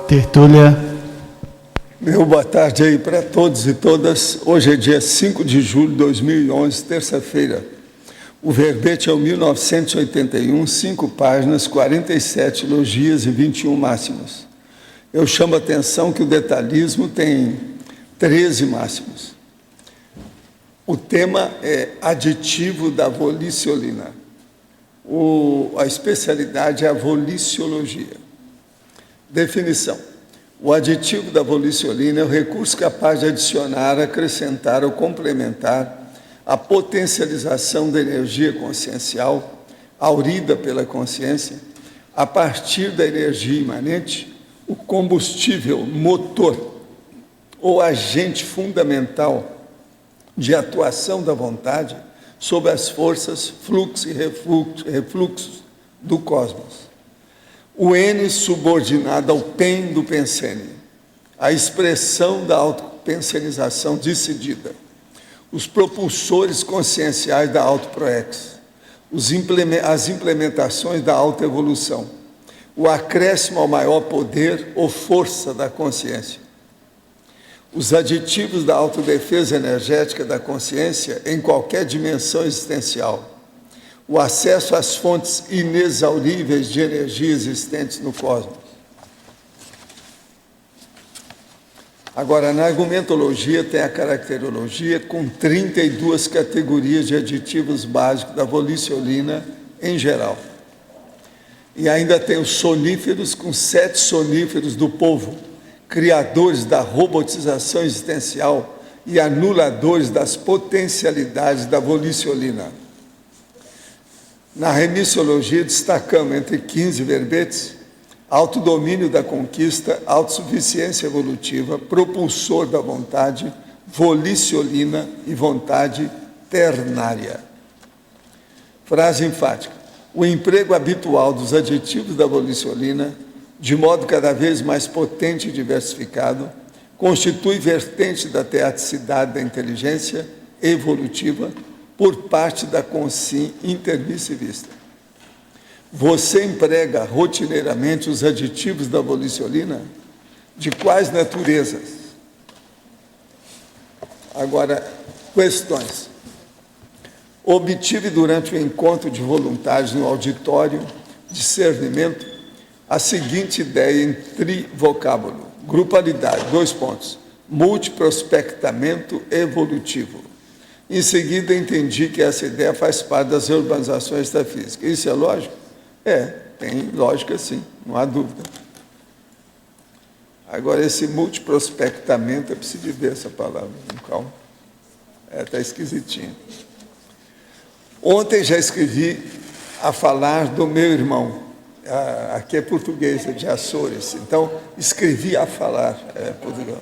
Tertúlia. Meu boa tarde aí para todos e todas. Hoje é dia 5 de julho de 2011, terça-feira. O verbete é o 1981, 5 páginas, 47 elogias e 21 máximas. Eu chamo a atenção que o detalhismo tem 13 máximos. O tema é aditivo da voliciolina. A especialidade é a voliciologia. Definição. O aditivo da voliciolina é o recurso capaz de adicionar, acrescentar ou complementar a potencialização da energia consciencial, aurida pela consciência, a partir da energia imanente, o combustível motor ou agente fundamental de atuação da vontade sobre as forças, fluxos e refluxos do cosmos. O N subordinado ao PEN do pensene, a expressão da autopensionização decidida, os propulsores conscienciais da autoproex, as implementações da autoevolução, o acréscimo ao maior poder ou força da consciência, os aditivos da autodefesa energética da consciência em qualquer dimensão existencial, o acesso às fontes inexauríveis de energia existentes no cosmos. Agora, na argumentologia tem a caracterologia com 32 categorias de aditivos básicos da voliciolina em geral. E ainda tem os soníferos com 7 soníferos do povo, criadores da robotização existencial e anuladores das potencialidades da voliciolina. Na remissiologia, destacamos entre 15 verbetes, autodomínio da conquista, autossuficiência evolutiva, propulsor da vontade, voliciolina e vontade ternária. Frase enfática. O emprego habitual dos aditivos da voliciolina, de modo cada vez mais potente e diversificado, constitui vertente da teaticidade da inteligência evolutiva por parte da consciência intermissivista. Você emprega rotineiramente os aditivos da voliciolina? De quais naturezas? Agora, questões. Obtive durante o encontro de voluntários no auditório discernimento a seguinte ideia em trivocábulo: grupalidade, 2 pontos, multiprospectamento evolutivo. Em seguida, entendi que essa ideia faz parte das urbanizações extrafísicas. Isso é lógico? Tem lógica sim, não há dúvida. Agora, esse multiprospectamento, eu preciso ver essa palavra, com calma. Está esquisitinho. Ontem já escrevi a falar do meu irmão, aqui é português, é de Açores, então escrevi a falar, português,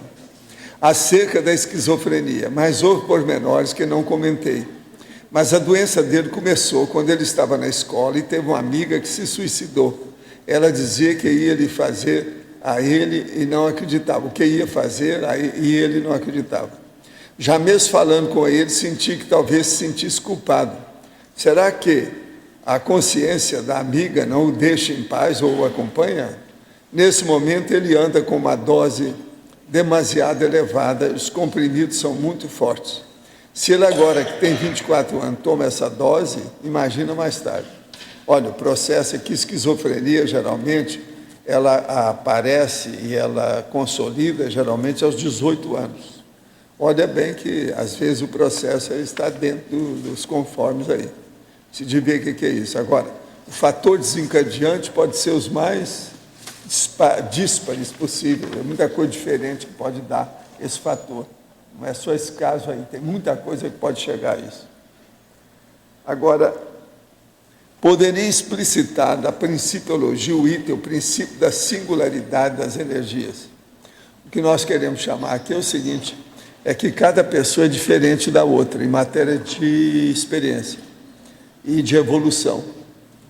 acerca da esquizofrenia, mas houve pormenores que não comentei. Mas a doença dele começou quando ele estava na escola e teve uma amiga que se suicidou. Ela dizia que ia lhe fazer a ele e não acreditava. O que ia fazer e ele não acreditava. Já mesmo falando com ele, senti que talvez se sentisse culpado. Será que a consciência da amiga não o deixa em paz ou o acompanha? Nesse momento ele anda com uma dose demasiado elevada, os comprimidos são muito fortes. Se ele agora, que tem 24 anos, toma essa dose, imagina mais tarde. Olha, o processo é que esquizofrenia, geralmente, ela aparece e ela consolida, geralmente, aos 18 anos. Olha bem que, às vezes, o processo está dentro dos conformes aí. Se de ver o que é isso. Agora, o fator desencadeante pode ser os mais díspares possíveis. É muita coisa diferente que pode dar esse fator. Não é só esse caso aí, tem muita coisa que pode chegar a isso. Agora, poderia explicitar da principiologia o item, o princípio da singularidade das energias. O que nós queremos chamar aqui é o seguinte, é que cada pessoa é diferente da outra, em matéria de experiência e de evolução,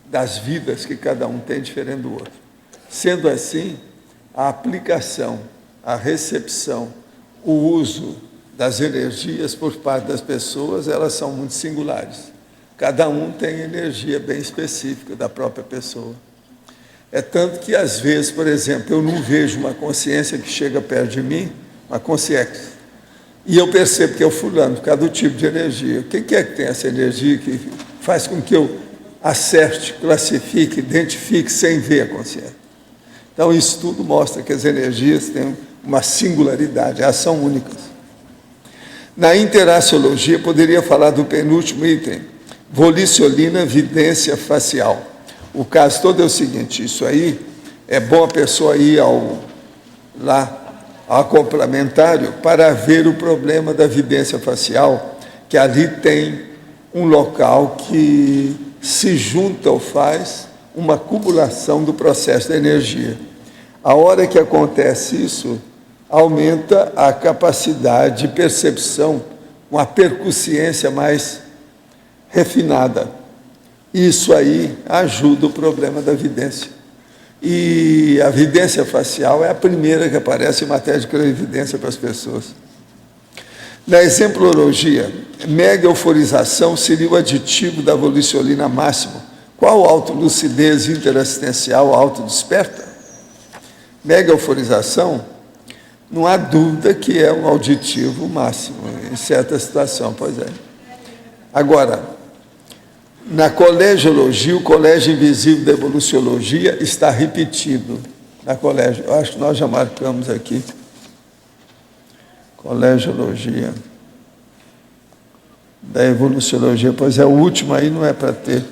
das vidas que cada um tem diferente do outro. Sendo assim, a aplicação, a recepção, o uso das energias por parte das pessoas, elas são muito singulares. Cada um tem energia bem específica da própria pessoa. É tanto que, às vezes, por exemplo, eu não vejo uma consciência que chega perto de mim, uma consciência, e eu percebo que é o fulano, por causa do tipo de energia. Quem que é que tem essa energia que faz com que eu acerte, classifique, identifique sem ver a consciência? Então, isso tudo mostra que as energias têm uma singularidade, elas são únicas. Na interaciologia, poderia falar do penúltimo item, volicionina, vidência facial. O caso todo é o seguinte, isso aí é bom a pessoa ir ao complementário para ver o problema da vidência facial, que ali tem um local que se junta ou faz uma acumulação do processo da energia. A hora que acontece isso, aumenta a capacidade de percepção, uma percussiência mais refinada. Isso aí ajuda o problema da vidência. E a vidência facial é a primeira que aparece em matéria de clarividência para as pessoas. Na exemplologia, mega euforização seria o aditivo da volicionina máximo. Qual autolucidez interassistencial autodesperta? Mega euforização, não há dúvida que é um auditivo máximo, em certa situação, pois é. Agora, na colegiologia, o colégio invisível da evoluciologia está repetido na colégio. Eu acho que nós já marcamos aqui. Colegiologia da evoluciologia, pois é, o último aí não é para ter.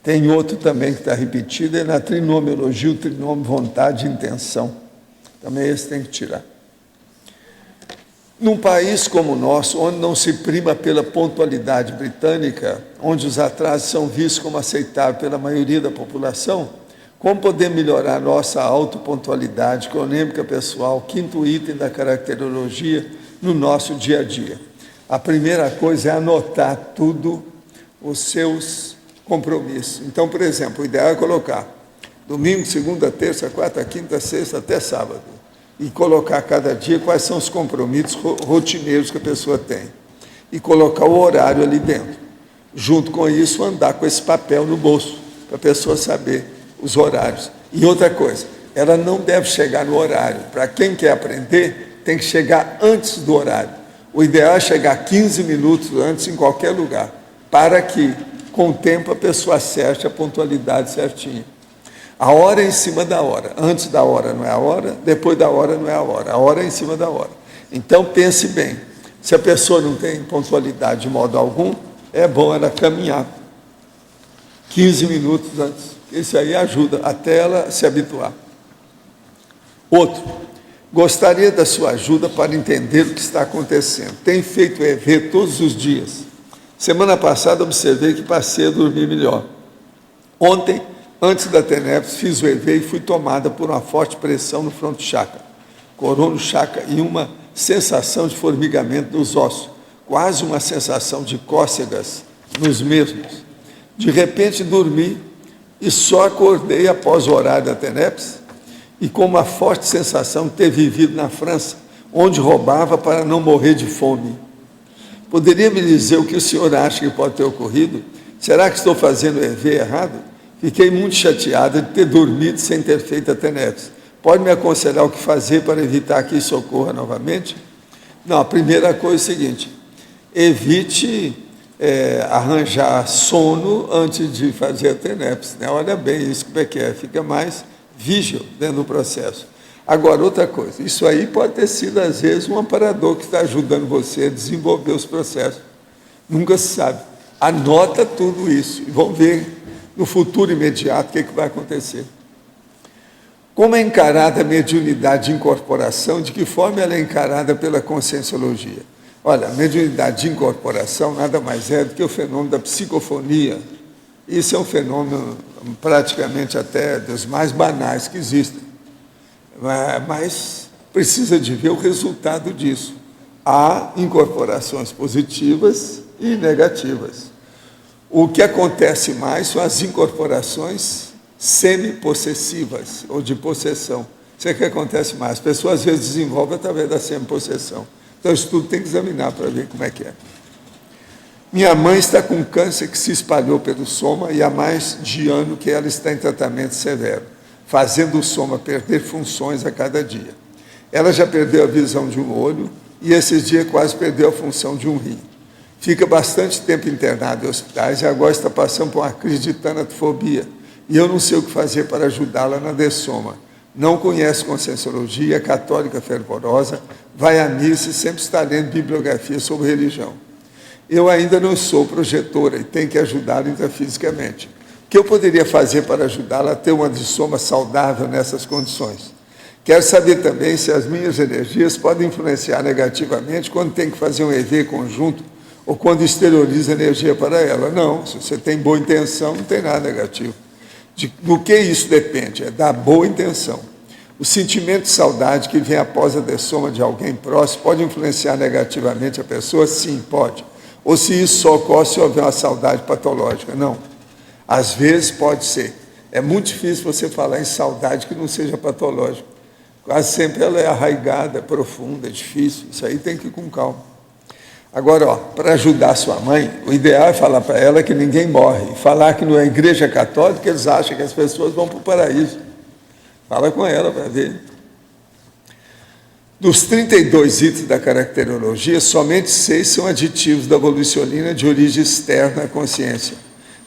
Tem outro também que está repetido, é na trinomiologia, o trinômio vontade e intenção. Também esse tem que tirar. Num país como o nosso, onde não se prima pela pontualidade britânica, onde os atrasos são vistos como aceitáveis pela maioria da população, como poder melhorar nossa autopontualidade cronêmica pessoal, quinto item da caracterologia, no nosso dia a dia? A primeira coisa é anotar tudo os seus compromissos. Então, por exemplo, o ideal é colocar domingo, segunda, terça, quarta, quinta, sexta, até sábado. E colocar cada dia quais são os compromissos rotineiros que a pessoa tem. E colocar o horário ali dentro. Junto com isso, andar com esse papel no bolso, para a pessoa saber os horários. E outra coisa, ela não deve chegar no horário. Para quem quer aprender, tem que chegar antes do horário. O ideal é chegar 15 minutos antes em qualquer lugar, para que, com o tempo, a pessoa acerte a pontualidade certinha. A hora é em cima da hora. Antes da hora não é a hora, depois da hora não é a hora. A hora é em cima da hora. Então, pense bem. Se a pessoa não tem pontualidade de modo algum, é bom ela caminhar 15 minutos antes. Isso aí ajuda até ela se habituar. Outro, gostaria da sua ajuda para entender o que está acontecendo. Tem feito EV todos os dias. Semana passada observei que passei a dormir melhor. Ontem, antes da TENEPS, fiz o EV e fui tomada por uma forte pressão no fronto chakra, corono chakra, e uma sensação de formigamento dos ossos, quase uma sensação de cócegas nos mesmos. De repente dormi e só acordei após o horário da TENEPS e com uma forte sensação de ter vivido na França, onde roubava para não morrer de fome. Poderia me dizer o que o senhor acha que pode ter ocorrido? Será que estou fazendo o EV errado? Fiquei muito chateada de ter dormido sem ter feito a TENEPS. Pode me aconselhar o que fazer para evitar que isso ocorra novamente? Não, a primeira coisa é o seguinte, evite arranjar sono antes de fazer a TENEPS, né? Olha bem isso, como é que é, fica mais vígil dentro do processo. Agora, outra coisa, isso aí pode ter sido, às vezes, um amparador que está ajudando você a desenvolver os processos. Nunca se sabe. Anota tudo isso e vamos ver no futuro imediato o que vai acontecer. Como é encarada a mediunidade de incorporação, de que forma ela é encarada pela conscienciologia? Olha, a mediunidade de incorporação nada mais é do que o fenômeno da psicofonia. Isso é um fenômeno praticamente até dos mais banais que existem. Mas precisa de ver o resultado disso. Há incorporações positivas e negativas. O que acontece mais são as incorporações semi-possessivas, ou de possessão. Isso é que acontece mais. As pessoas às vezes desenvolvem através da semi-possessão. Então isso tudo tem que examinar para ver como é que é. Minha mãe está com câncer que se espalhou pelo soma e há mais de ano que ela está em tratamento severo. fazendo o soma perder funções a cada dia. Ela já perdeu a visão de um olho e esses dias quase perdeu a função de um rim. Fica bastante tempo internada em hospitais e agora está passando por uma crise de tanatofobia. E eu não sei o que fazer para ajudá-la na dessoma. Não conhece Conscienciologia, é católica fervorosa, vai à missa e sempre está lendo bibliografia sobre religião. Eu ainda não sou projetora e tenho que ajudá-la intrafisicamente. O que eu poderia fazer para ajudá-la a ter uma dessoma saudável nessas condições? Quero saber também se as minhas energias podem influenciar negativamente quando tem que fazer um EV conjunto ou quando exterioriza energia para ela. Não, se você tem boa intenção, não tem nada negativo. Do que isso depende? É da boa intenção. O sentimento de saudade que vem após a dessoma de alguém próximo pode influenciar negativamente a pessoa? Sim, pode. Ou se isso só ocorre se houver uma saudade patológica? Não. Às vezes pode ser. É muito difícil você falar em saudade que não seja patológica. Quase sempre ela é arraigada, profunda, difícil. Isso aí tem que ir com calma. Agora, para ajudar sua mãe, o ideal é falar para ela que ninguém morre. Falar que não é igreja católica, eles acham que as pessoas vão para o paraíso. Fala com ela para ver. Dos 32 itens da caracterologia, somente 6 são aditivos da volicionina de origem externa à consciência,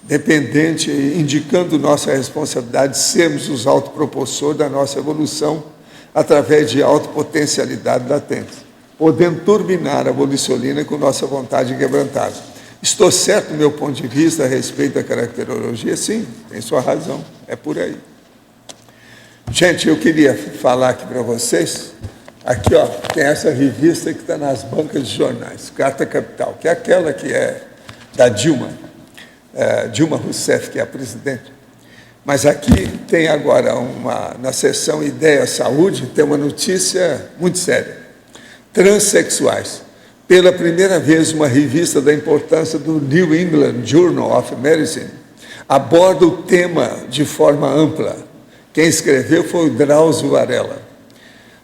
dependente, indicando nossa responsabilidade de sermos os autopropulsores da nossa evolução através de autopotencialidade latente, podendo turbinar a volicionina com nossa vontade quebrantada. Estou certo do meu ponto de vista a respeito da caracterologia? Sim, tem sua razão, é por aí. Gente, eu queria falar aqui para vocês, aqui ó, tem essa revista que está nas bancas de jornais, Carta Capital, que é aquela que é da Dilma Rousseff, que é a presidente. Mas aqui tem agora, na seção Ideia Saúde, tem uma notícia muito séria. Transsexuais. Pela primeira vez, uma revista da importância do New England Journal of Medicine aborda o tema de forma ampla. Quem escreveu foi o Drauzio Varela.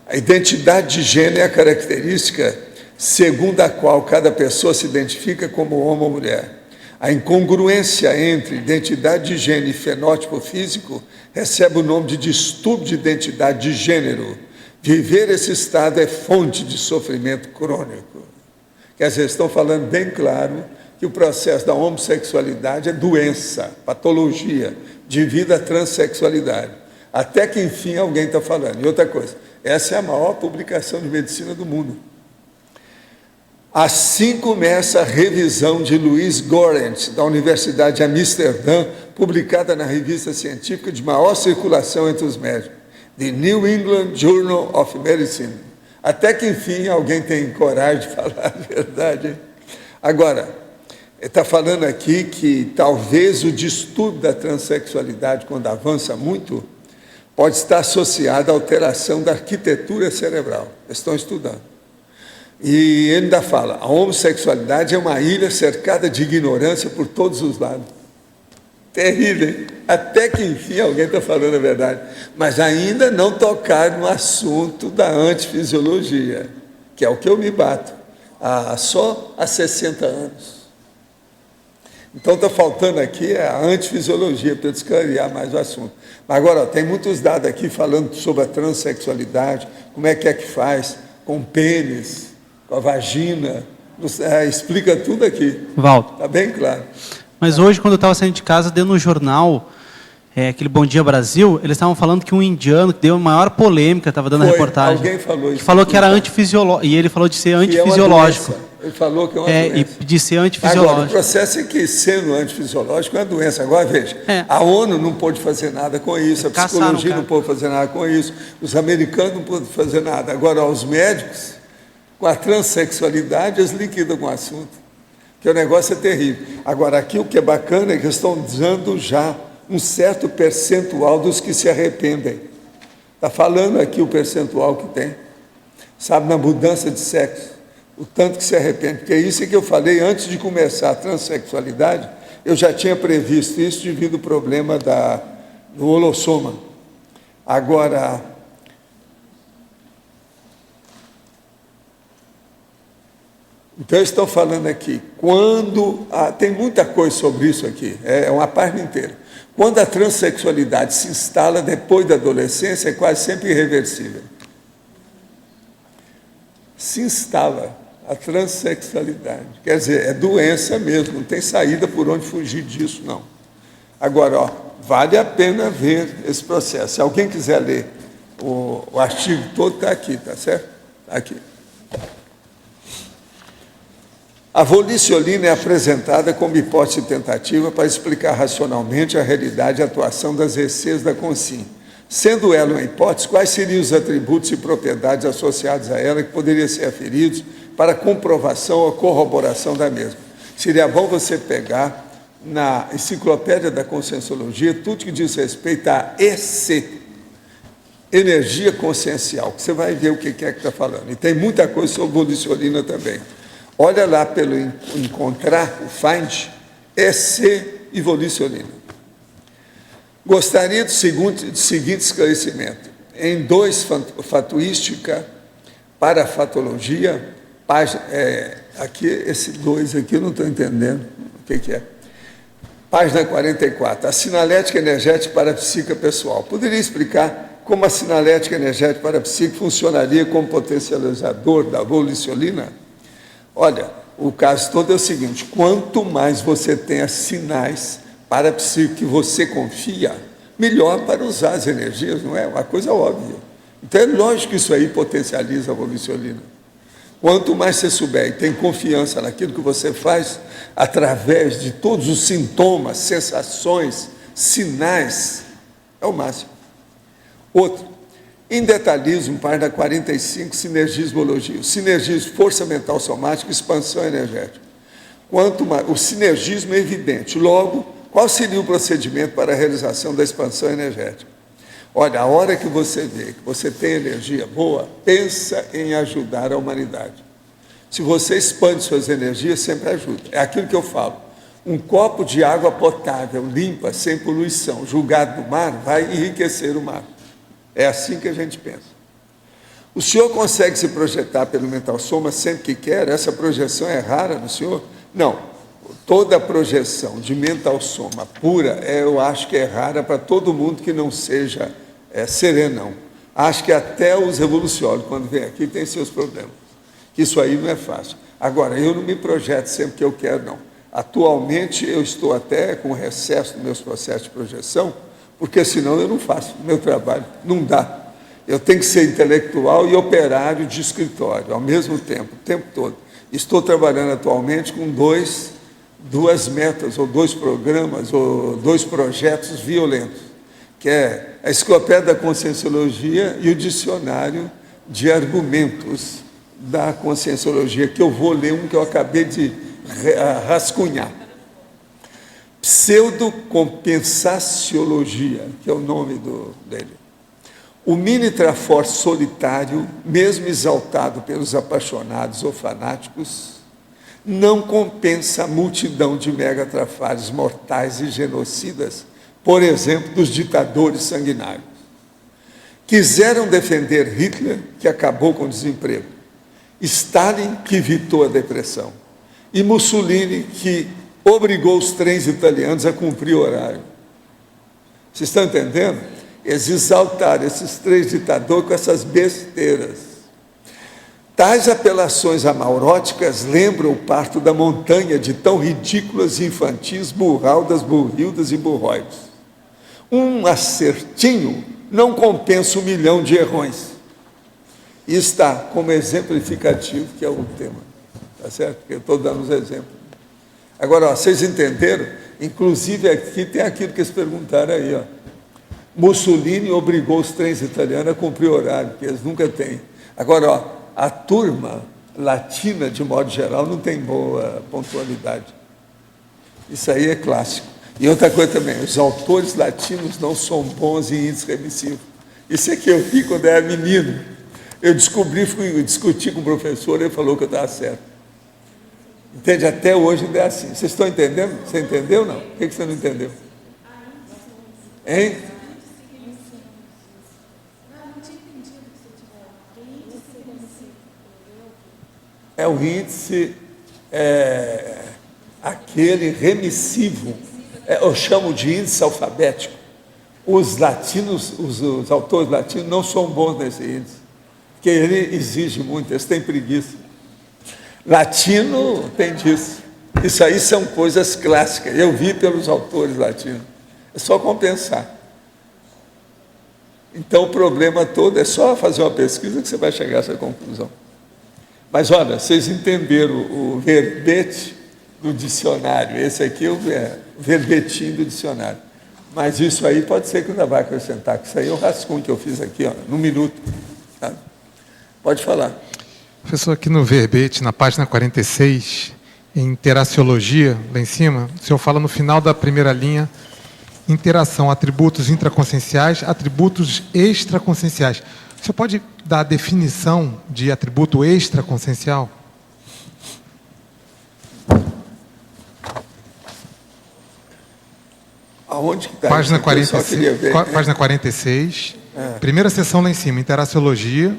A identidade de gênero é a característica segundo a qual cada pessoa se identifica como homem ou mulher. A incongruência entre identidade de gênero e fenótipo físico recebe o nome de distúrbio de identidade de gênero. Viver esse estado é fonte de sofrimento crônico. Quer dizer, estão falando bem claro que o processo da homossexualidade é doença, patologia, devido à transexualidade. Até que, enfim, alguém está falando. E outra coisa, essa é a maior publicação de medicina do mundo. Assim começa a revisão de Louis Gorent, da Universidade de Amsterdã, publicada na revista científica de maior circulação entre os médicos, The New England Journal of Medicine. Até que, enfim, alguém tem coragem de falar a verdade. Hein? Agora, está falando aqui que talvez o distúrbio da transexualidade, quando avança muito, pode estar associado à alteração da arquitetura cerebral. Eles estão estudando. E ele ainda fala, a homossexualidade é uma ilha cercada de ignorância por todos os lados. Terrível, hein? Até que, enfim, alguém está falando a verdade. Mas ainda não tocaram no assunto da antifisiologia, que é o que eu me bato, só há 60 anos. Então, está faltando aqui a antifisiologia, para eu desclarear mais o assunto. Mas agora, tem muitos dados aqui falando sobre a transexualidade, como é que faz, com o pênis, com a vagina, explica tudo aqui. Valdo. Está bem claro. Mas hoje, quando eu estava saindo de casa, dentro no jornal, aquele Bom Dia Brasil, eles estavam falando que um indiano, que deu a maior polêmica, estava dando a reportagem. Alguém falou isso. Que falou que era antifisiológico, e ele falou de ser antifisiológico. Ele falou que é uma doença. E de ser antifisiológico. Agora, o processo é que, sendo antifisiológico, é uma doença. Agora, veja, a ONU não pôde fazer nada com isso, a psicologia não pôde fazer nada com isso, os americanos não pôde fazer nada. Agora, os médicos, com a transexualidade, eles liquidam com o assunto, que o negócio é terrível. Agora, aqui o que é bacana é que estão dando já um certo percentual dos que se arrependem. Está falando aqui o percentual que tem, sabe, na mudança de sexo, o tanto que se arrepende, porque é isso que eu falei antes de começar a transexualidade, eu já tinha previsto isso devido ao problema do holossoma. Agora, então estão falando aqui, tem muita coisa sobre isso aqui, é uma página inteira. Quando a transexualidade se instala depois da adolescência, é quase sempre irreversível. Se instala a transexualidade. Quer dizer, é doença mesmo, não tem saída por onde fugir disso, não. Agora, vale a pena ver esse processo. Se alguém quiser ler o artigo todo, está aqui, tá certo? Tá aqui. A voliciolina é apresentada como hipótese tentativa para explicar racionalmente a realidade e a atuação das receias da consciência. Sendo ela uma hipótese, quais seriam os atributos e propriedades associados a ela que poderiam ser aferidos para comprovação ou corroboração da mesma? Seria bom você pegar na Enciclopédia da Conscienciologia tudo que diz respeito a EC, energia consciencial, que você vai ver o que é que está falando. E tem muita coisa sobre voliciolina também. Olha lá pelo encontrar, o find, EC e voliciolina. Gostaria do seguinte esclarecimento. Em 2, fatuística, parafatologia, página, aqui, esse 2 aqui eu não estou entendendo o que é. Página 44, a sinalética energética parapsíquica pessoal. Poderia explicar como a sinalética energética parapsíquica funcionaria como potencializador da voliciolina? Olha, o caso todo é o seguinte: quanto mais você tenha sinais parapsíquicos que você confia, melhor para usar as energias, não é? Uma coisa óbvia. Então é lógico que isso aí potencializa a voliciolina. Quanto mais você souber e tem confiança naquilo que você faz, através de todos os sintomas, sensações, sinais, é o máximo. Outro, em detalhismo, página 45, sinergismologia. O sinergismo, força mental somática, expansão energética. Quanto mais, o sinergismo é evidente. Logo, qual seria o procedimento para a realização da expansão energética? Olha, a hora que você vê que você tem energia boa, pensa em ajudar a humanidade. Se você expande suas energias, sempre ajuda. É aquilo que eu falo. Um copo de água potável, limpa, sem poluição, julgado no mar, vai enriquecer o mar. É assim que a gente pensa. O senhor consegue se projetar pelo mental soma sempre que quer? Essa projeção é rara no senhor? Não. Toda projeção de mental soma pura, eu acho que é rara para todo mundo que não seja serenão. Acho que até os revolucionários, quando vem aqui, tem seus problemas. Isso aí não é fácil. Agora, eu não me projeto sempre que eu quero, não. Atualmente, eu estou até com recesso nos meus processos de projeção, porque senão eu não faço o meu trabalho, não dá. Eu tenho que ser intelectual e operário de escritório, ao mesmo tempo, o tempo todo. Estou trabalhando atualmente com duas metas, ou 2 programas, ou 2 projetos violentos, que é a Enciclopédia da Conscienciologia e o Dicionário de Argumentos da Conscienciologia, que eu vou ler um que eu acabei de rascunhar. Pseudocompensaciologia, que é o nome dele. O mini trafor solitário, mesmo exaltado pelos apaixonados ou fanáticos, não compensa a multidão de megatrafares mortais e genocidas, por exemplo, dos ditadores sanguinários. Quiseram defender Hitler, que acabou com o desemprego, Stalin, que evitou a depressão, e Mussolini, que obrigou os trens italianos a cumprir o horário. Vocês estão entendendo? Eles exaltaram esses 3 ditadores com essas besteiras. Tais apelações amauróticas lembram o parto da montanha de tão ridículas e infantis burraldas, burrildas e burróides. Um acertinho não compensa 1 milhão de errões. E está como exemplificativo, que é o tema. Tá certo? Porque eu estou dando os exemplos. Agora, vocês entenderam? Inclusive, aqui tem aquilo que eles perguntaram aí. Mussolini obrigou os trens italianos a cumprir o horário, que eles nunca têm. Agora, a turma latina, de modo geral, não tem boa pontualidade. Isso aí é clássico. E outra coisa também, os autores latinos não são bons em índice remissivo. Isso é que eu vi quando era menino. Eu descobri, fui discutir com o professor, ele falou que eu estava certo. Entende? Até hoje ainda é assim. Vocês estão entendendo? Você entendeu ou não? O que você não entendeu? Hein? É o índice, aquele remissivo. Eu chamo de índice alfabético. Os latinos, os autores latinos não são bons nesse índice, porque ele exige muito, eles têm preguiça. Latino tem disso. Isso aí são coisas clássicas. Eu vi pelos autores latinos. É só compensar. Então, o problema todo é só fazer uma pesquisa que você vai chegar a essa conclusão. Mas, olha, vocês entenderam o verbete do dicionário. Esse aqui é o verbetinho do dicionário. Mas isso aí pode ser que ainda vai acrescentar, que isso aí é o rascunho que eu fiz aqui, ó, num minuto. Tá? Pode falar. Professor, aqui no verbete, na página 46, em interaciologia, lá em cima, o senhor fala no final da primeira linha, interação, atributos intraconscienciais, atributos extraconscienciais. O senhor pode dar a definição de atributo extraconsciencial? Aonde que está? Página 46, página 46, primeira seção lá em cima, interaciologia,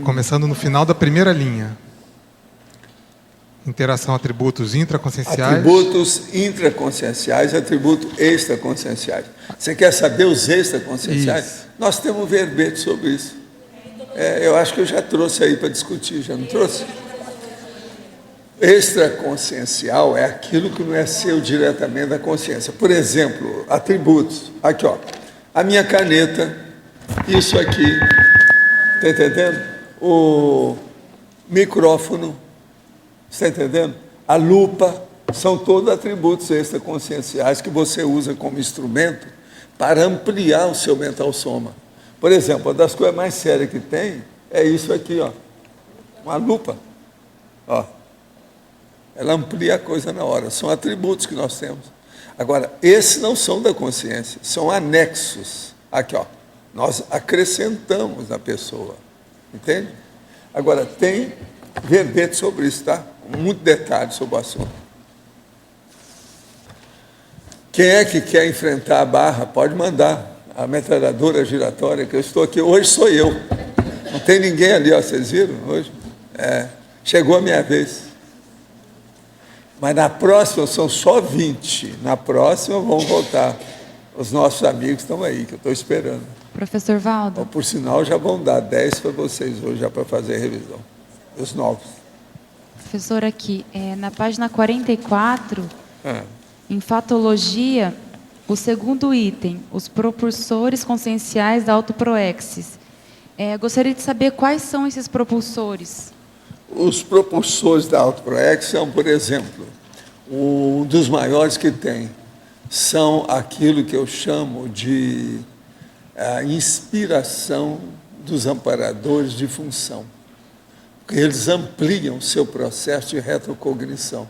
começando no final da primeira linha. Interação, atributos intraconscienciais. Atributos intraconscienciais, atributos extraconscienciais. Você quer saber os extraconscienciais? Isso. Nós temos um verbete sobre isso. Eu acho que eu já trouxe aí para discutir, já não trouxe? Extraconsciencial é aquilo que não é seu diretamente da consciência. Por exemplo, atributos. Aqui, ó. A minha caneta, isso aqui, está entendendo? O micrófono, está entendendo? A lupa, são todos atributos extraconscienciais que você usa como instrumento para ampliar o seu mental soma. Por exemplo, uma das coisas mais sérias que tem é isso aqui, ó. Uma lupa. Ó. Ela amplia a coisa na hora. São atributos que nós temos. Agora, esses não são da consciência, são anexos. Aqui, ó. Nós acrescentamos na pessoa. Entende? Agora, tem verbete sobre isso, tá? Com muito detalhe sobre o assunto. Quem é que quer enfrentar a barra, pode mandar. A metralhadora giratória que eu estou aqui, hoje sou eu. Não tem ninguém ali, ó, vocês viram? Hoje chegou a minha vez. Mas na próxima são só 20. Na próxima vão voltar. Os nossos amigos estão aí, que eu estou esperando. Professor Valdo. Então, por sinal, já vão dar 10 para vocês hoje, já para fazer a revisão. Os novos. Professor, aqui, na página 44, em fatologia, o segundo item, os propulsores conscienciais da autoproexis. Gostaria de saber quais são esses propulsores. Os propulsores da autoproexis são, por exemplo, um dos maiores que tem. São aquilo que eu chamo de a inspiração dos amparadores de função. Porque eles ampliam o seu processo de retrocognição.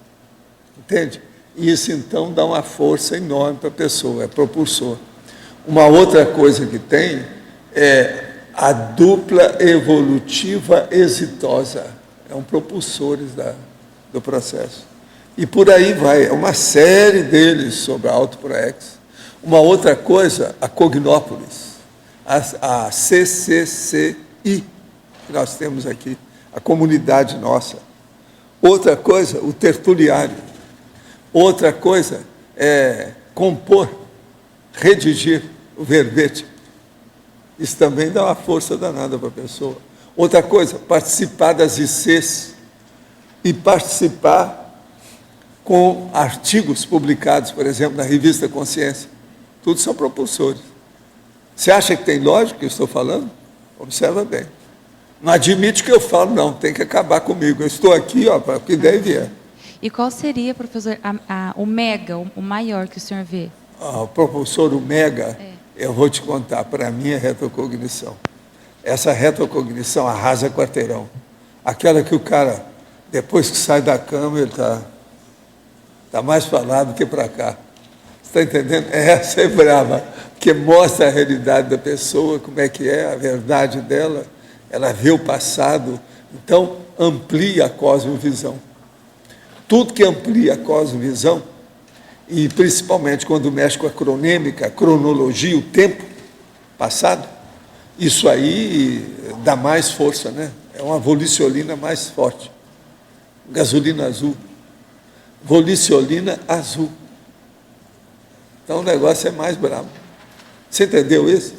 Entende? E isso, então, dá uma força enorme para a pessoa, é propulsor. Uma outra coisa que tem é a dupla evolutiva exitosa. É um propulsores do processo. E por aí vai, é uma série deles sobre a autoproex. Uma outra coisa, a Cognópolis, a CCCI, que nós temos aqui, a comunidade nossa. Outra coisa, o tertuliário. Outra coisa é compor, redigir o verbete. Isso também dá uma força danada para a pessoa. Outra coisa, participar das ICs e participar com artigos publicados, por exemplo, na revista Consciência. Tudo são propulsores. Você acha que tem lógica o que eu estou falando? Observa bem. Não admite que eu falo, não, tem que acabar comigo. Eu estou aqui, ó, para o que der e vier. E qual seria, professor, o mega, o maior que o senhor vê? O propulsor, o mega, eu vou te contar, para mim é retrocognição. Essa retrocognição arrasa quarteirão. Aquela que o cara, depois que sai da cama, ele está mais para lá do que para cá. Você está entendendo? Essa é brava, porque mostra a realidade da pessoa, como é que é, a verdade dela, ela vê o passado, então amplia a cosmovisão. Tudo que amplia a cosmovisão, e principalmente quando mexe com a cronêmica, a cronologia, o tempo passado, isso aí dá mais força, né? É uma voliciolina mais forte. Gasolina azul. Voliciolina azul. Então o negócio é mais bravo. Você entendeu isso?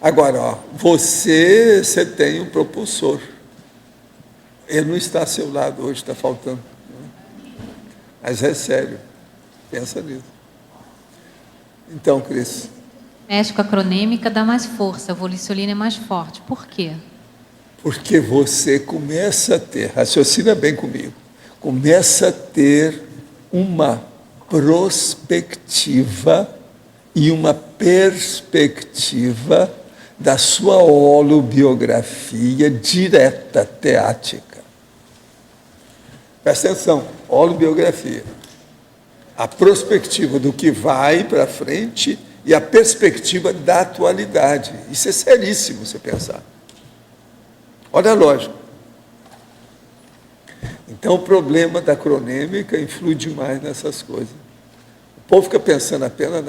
Agora, ó, você tem um propulsor. Ele não está ao seu lado hoje, está faltando. Mas é sério. Pensa nisso. Então, Cris. Mexe com a cronêmica, dá mais força, a volicionina é mais forte. Por quê? Porque você começa a ter, raciocina bem comigo, começa a ter uma prospectiva e uma perspectiva da sua holobiografia direta, teática. Presta atenção, holobiografia. A prospectiva do que vai para frente e a perspectiva da atualidade. Isso é seríssimo, você pensar. Olha a lógica. Então, o problema da cronêmica influi demais nessas coisas. O povo fica pensando apenas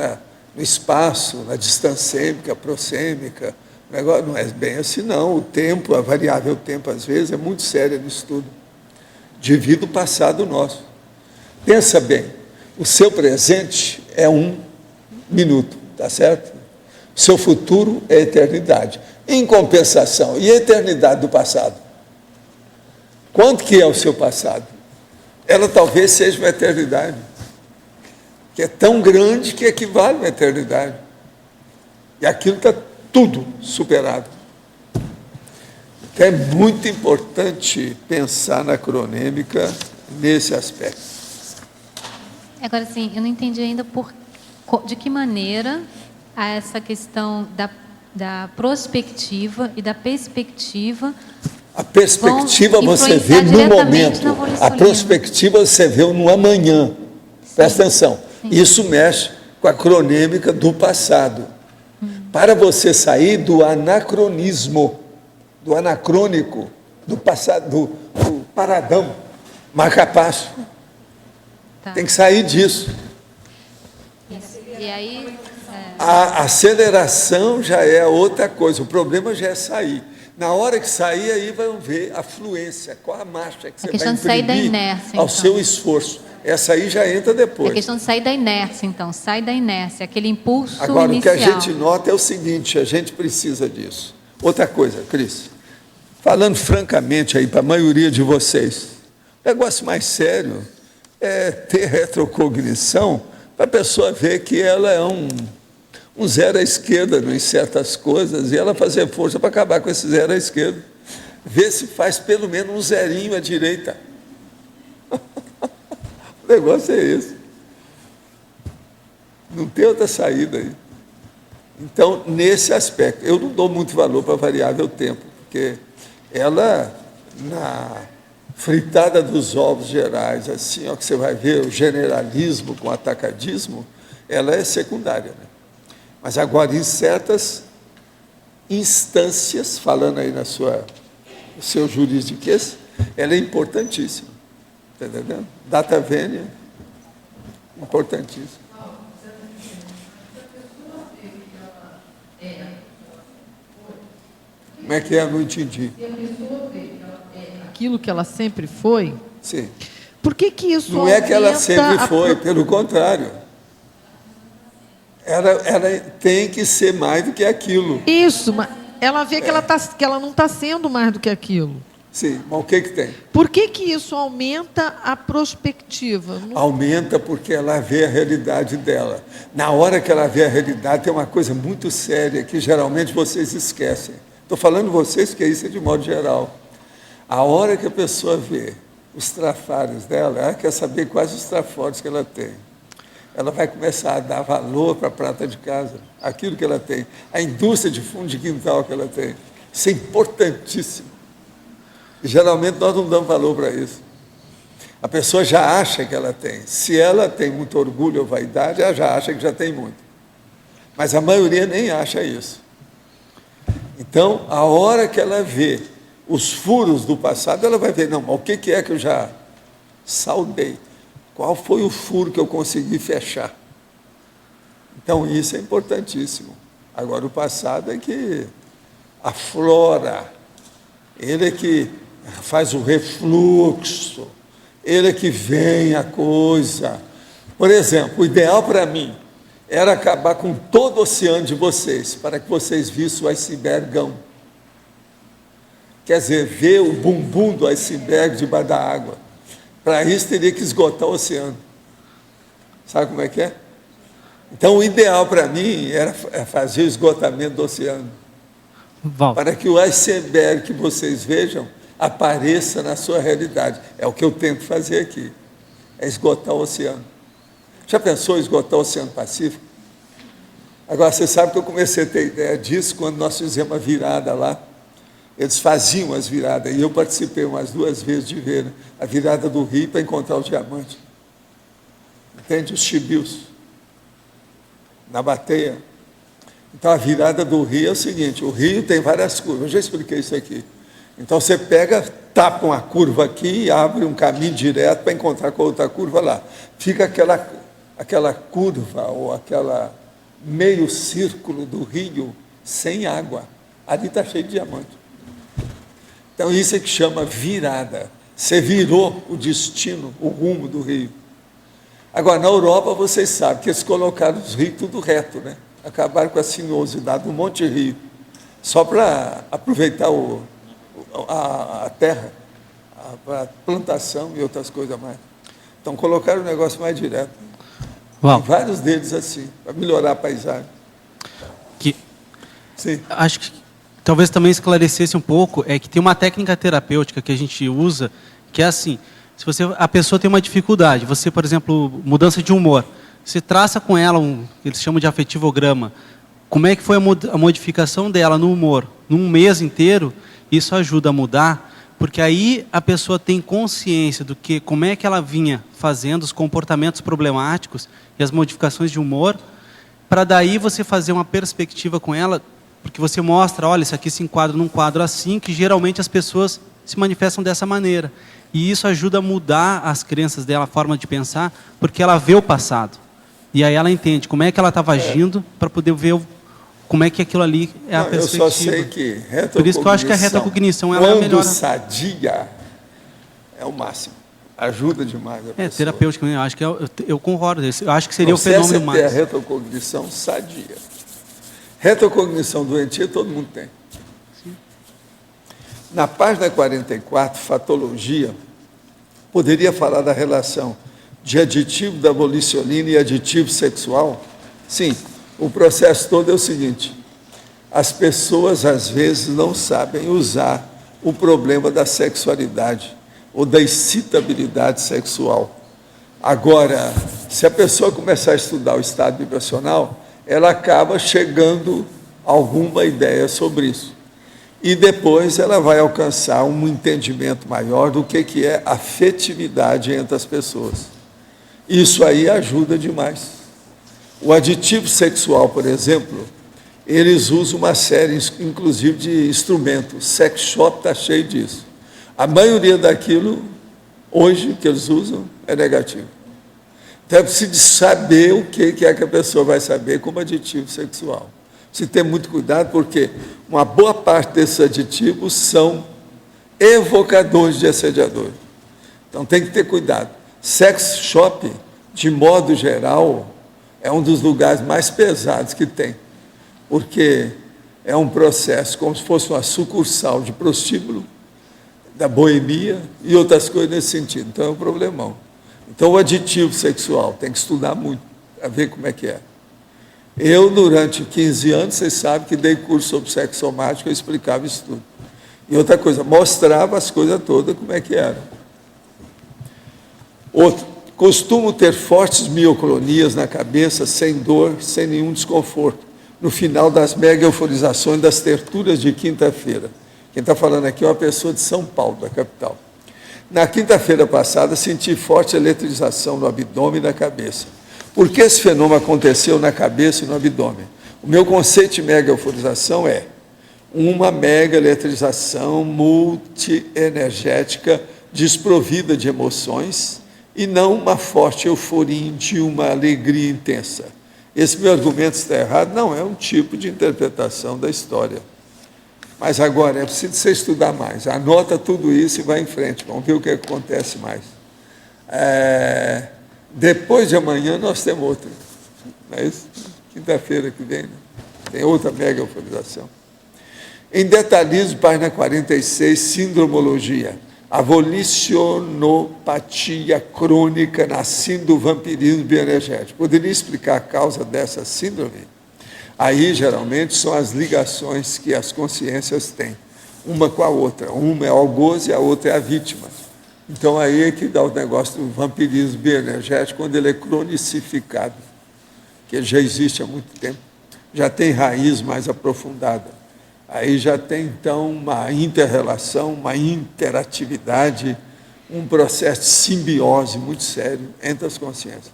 no espaço, na distância prosêmica. O negócio não é bem assim, não. O tempo, a variável tempo, às vezes, é muito séria no estudo. Devido ao passado nosso. Pensa bem, o seu presente é 1 minuto, tá certo? O seu futuro é eternidade. Em compensação, e a eternidade do passado? Quanto que é o seu passado? Ela talvez seja uma eternidade, que é tão grande que equivale a uma eternidade. E aquilo está tudo superado. Então é muito importante pensar na cronêmica nesse aspecto. Agora, assim, eu não entendi ainda de que maneira essa questão da prospectiva e da perspectiva. A perspectiva você vê no momento, a prospectiva você vê no amanhã. Presta atenção, isso mexe com a cronêmica do passado. Para você sair do anacronismo, do anacrônico, do passado, do paradão, marca-passo. Tá. Tem que sair disso. E aí... A aceleração já é outra coisa, o problema já é sair. Na hora que sair, aí vão ver a fluência, qual a marcha que você vai questão de sair da imprimir inércia, ao então. seu esforço. Essa aí já entra depois. É questão de sair da inércia, então. Sai da inércia, aquele impulso Agora, inicial. o que a gente nota é o seguinte, a gente precisa disso. Outra coisa, Cris, falando francamente aí para a maioria de vocês, o negócio mais sério é ter retrocognição para a pessoa ver que ela é um zero à esquerda em certas coisas e ela fazer força para acabar com esse zero à esquerda. Ver se faz pelo menos um zerinho à direita. O negócio é esse. Não tem outra saída aí. Então, nesse aspecto, eu não dou muito valor para a variável tempo, porque ela, na fritada dos ovos gerais, assim, ó, que você vai ver o generalismo com o atacadismo, ela é secundária, né? Mas agora, em certas instâncias, falando aí no seu juridiquês, ela é importantíssima. Está entendendo? Data vênia, importantíssima. Como é que é? Eu não entendi. Aquilo que ela sempre foi. Sim. Por que isso não é que ela aumenta sempre foi, pelo contrário. Ela tem que ser mais do que aquilo. Isso, mas ela vê que ela não está sendo mais do que aquilo. Sim, mas o que tem? Por que isso aumenta a prospectiva? Aumenta porque ela vê a realidade dela. Na hora que ela vê a realidade, tem uma coisa muito séria que geralmente vocês esquecem. Estou falando vocês que isso é de modo geral. A hora que a pessoa vê os trafares dela, ela quer saber quais os trafores que ela tem. Ela vai começar a dar valor para a prata de casa, aquilo que ela tem, a indústria de fundo de quintal que ela tem. Isso é importantíssimo. E, geralmente, nós não damos valor para isso. A pessoa já acha que ela tem. Se ela tem muito orgulho ou vaidade, ela já acha que já tem muito. Mas a maioria nem acha isso. Então, a hora que ela vê os furos do passado, ela vai ver, não, mas o que é que eu já saudei? Qual foi o furo que eu consegui fechar? Então, isso é importantíssimo. Agora, o passado é que aflora, ele é que faz o refluxo, ele é que vem a coisa, Por exemplo, o ideal para mim era acabar com todo o oceano de vocês, para que vocês vissem o icebergão. Quer dizer, ver o bumbum do iceberg debaixo da água. Para isso, teria que esgotar o oceano. Sabe como é que é? Então, o ideal para mim era fazer o esgotamento do oceano. Val, Para que o iceberg que vocês vejam apareça na sua realidade. É o que eu tento fazer aqui. É esgotar o oceano. Já pensou em esgotar o Oceano Pacífico? Agora, você sabe que eu comecei a ter ideia disso quando nós fizemos a virada lá. Eles faziam as viradas, e eu participei umas 2 vezes de ver a virada do rio para encontrar o diamante. Entende? Os chibios. Na bateia. Então, a virada do rio é o seguinte, o rio tem várias curvas, eu já expliquei isso aqui. Então, você pega, tapa uma curva aqui e abre um caminho direto para encontrar com a outra curva lá. Fica aquela curva, ou aquela meio círculo do rio sem água. Ali está cheio de diamante. Então, isso é que chama virada. Você virou o destino, o rumo do rio. Agora, na Europa, vocês sabem que eles colocaram os rios tudo reto, né? Acabaram com a sinuosidade do Monte Rio, só para aproveitar a terra, a plantação e outras coisas mais. Então, colocaram o negócio mais direto. Val, Tem vários deles assim, para melhorar a paisagem. que Sim. acho que talvez também esclarecesse um pouco, é que tem uma técnica terapêutica que a gente usa, que é assim, se a pessoa tem uma dificuldade, você, por exemplo, mudança de humor, você traça com ela que eles chamam de afetivograma, como é que foi a modificação dela no humor, num mês inteiro, isso ajuda a mudar, porque aí a pessoa tem consciência do que, como é que ela vinha fazendo os comportamentos problemáticos e as modificações de humor, para daí você fazer uma perspectiva com ela, porque você mostra, olha, isso aqui se enquadra num quadro assim, que geralmente as pessoas se manifestam dessa maneira. E isso ajuda a mudar as crenças dela, a forma de pensar, porque ela vê o passado. E aí ela entende como é que ela estava agindo, para poder ver como é que aquilo ali é a perspectiva. Eu só sei que retrocognição, por isso que eu acho que a retrocognição ela é a melhor. Quando sadia, é o máximo. Ajuda demais a pessoa. Terapêutica, eu acho que eu concordo. Eu acho que seria o Processo fenômeno é ter mais. a retrocognição sadia. Retrocognição doentia todo mundo tem. Sim. Na página 44, fatologia, poderia falar da relação de aditivo da volicionina e aditivo sexual? Sim, o processo todo é o seguinte, as pessoas às vezes não sabem usar o problema da sexualidade ou da excitabilidade sexual. Agora, se a pessoa começar a estudar o estado vibracional, ela acaba chegando a alguma ideia sobre isso. E depois ela vai alcançar um entendimento maior do que é afetividade entre as pessoas. Isso aí ajuda demais. O aditivo sexual, por exemplo, eles usam uma série, inclusive, de instrumentos. Sex shop está cheio disso. A maioria daquilo, hoje, que eles usam, é negativo. Então, é preciso saber o que é que a pessoa vai saber como aditivo sexual. Precisa ter muito cuidado, porque uma boa parte desses aditivos são evocadores de assediador. Então, tem que ter cuidado. Sex shop, de modo geral, é um dos lugares mais pesados que tem, porque é um processo como se fosse uma sucursal de prostíbulo, da boemia e outras coisas nesse sentido. Então, é um problemão. Então, o aditivo sexual tem que estudar muito, para ver como é que é. Eu, durante 15 anos, vocês sabem que dei curso sobre sexo somático, eu explicava isso tudo. E outra coisa, mostrava as coisas todas, como é que era. Outro, costumo ter fortes mioclonias na cabeça, sem dor, sem nenhum desconforto, no final das mega euforizações das tertúlias de quinta-feira. Quem está falando aqui é uma pessoa de São Paulo, da capital. Na quinta-feira passada, senti forte eletrização no abdômen e na cabeça. Por que esse fenômeno aconteceu na cabeça e no abdômen? O meu conceito de mega euforização é uma mega eletrização multienergética desprovida de emoções e não uma forte euforia de uma alegria intensa. Esse meu argumento está errado? Não, é um tipo de interpretação da história. Mas agora, é preciso você estudar mais. Anota tudo isso e vai em frente. Vamos ver o que acontece mais. Depois de amanhã nós temos outra. Não é isso? Quinta-feira que vem, né? Tem outra mega euforização. Em detalhismo, página 46, sindromologia. A volicionopatia crônica nascendo do vampirismo bioenergético. Poderia explicar a causa dessa síndrome? Aí, geralmente, são as ligações que as consciências têm, uma com a outra. Uma é o algoz e a outra é a vítima. Então, aí é que dá o negócio do vampirismo bioenergético, quando ele é cronicificado, que ele já existe há muito tempo, já tem raiz mais aprofundada. Aí já tem, então, uma inter-relação, uma interatividade, um processo de simbiose muito sério entre as consciências.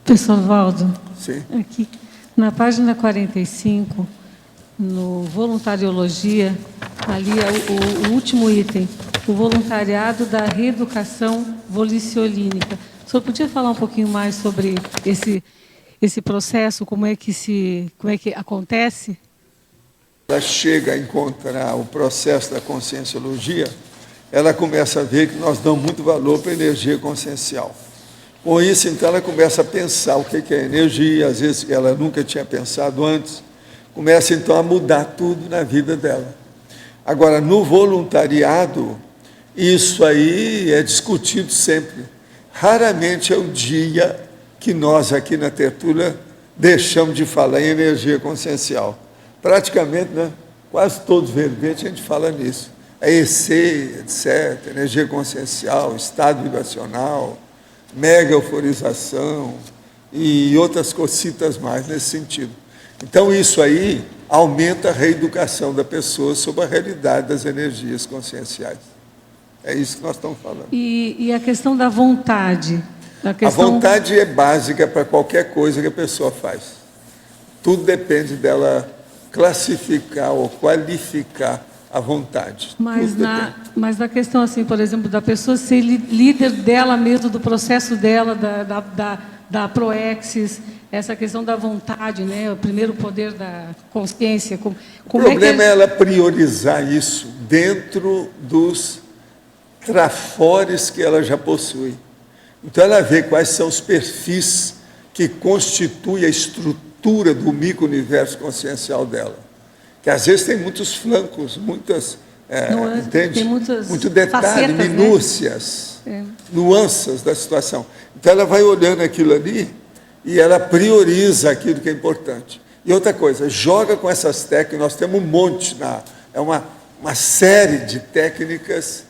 Professor Valdo, Sim. aqui na página 45, no Voluntariologia, ali é o último item, o voluntariado da reeducação volicionolínica. O senhor podia falar um pouquinho mais sobre esse processo, como é que acontece? Ela chega a encontrar o processo da conscienciologia, ela começa a ver que nós damos muito valor para a energia consciencial. Com isso, então, ela começa a pensar o que é energia, às vezes ela nunca tinha pensado antes, começa, então, a mudar tudo na vida dela. Agora, no voluntariado, isso aí é discutido sempre. Raramente é o dia que nós, aqui na tertúlia, deixamos de falar em energia consciencial. Praticamente, né, quase todos os verbetes a gente fala nisso. A EC, etc., energia consciencial, estado vibracional, mega euforização e outras cositas mais nesse sentido. Então, isso aí aumenta a reeducação da pessoa sobre a realidade das energias conscienciais. É isso que nós estamos falando. E a questão da vontade? A vontade é básica para qualquer coisa que a pessoa faz. Tudo depende dela classificar ou qualificar a vontade. Mas na questão, assim, por exemplo, da pessoa ser líder dela mesmo, do processo dela, da proexis, essa questão da vontade, né? O primeiro poder da consciência. O problema é ela priorizar isso dentro dos trafores que ela já possui. Então, ela vê quais são os perfis que constituem a estrutura do micro-universo consciencial dela. Que, às vezes, tem muitos flancos, muitas, entende? Tem muitas muito detalhe, facetas, minúcias, né? nuances da situação. Então, ela vai olhando aquilo ali e ela prioriza aquilo que é importante. E outra coisa, joga com essas técnicas, nós temos um monte, é uma série de técnicas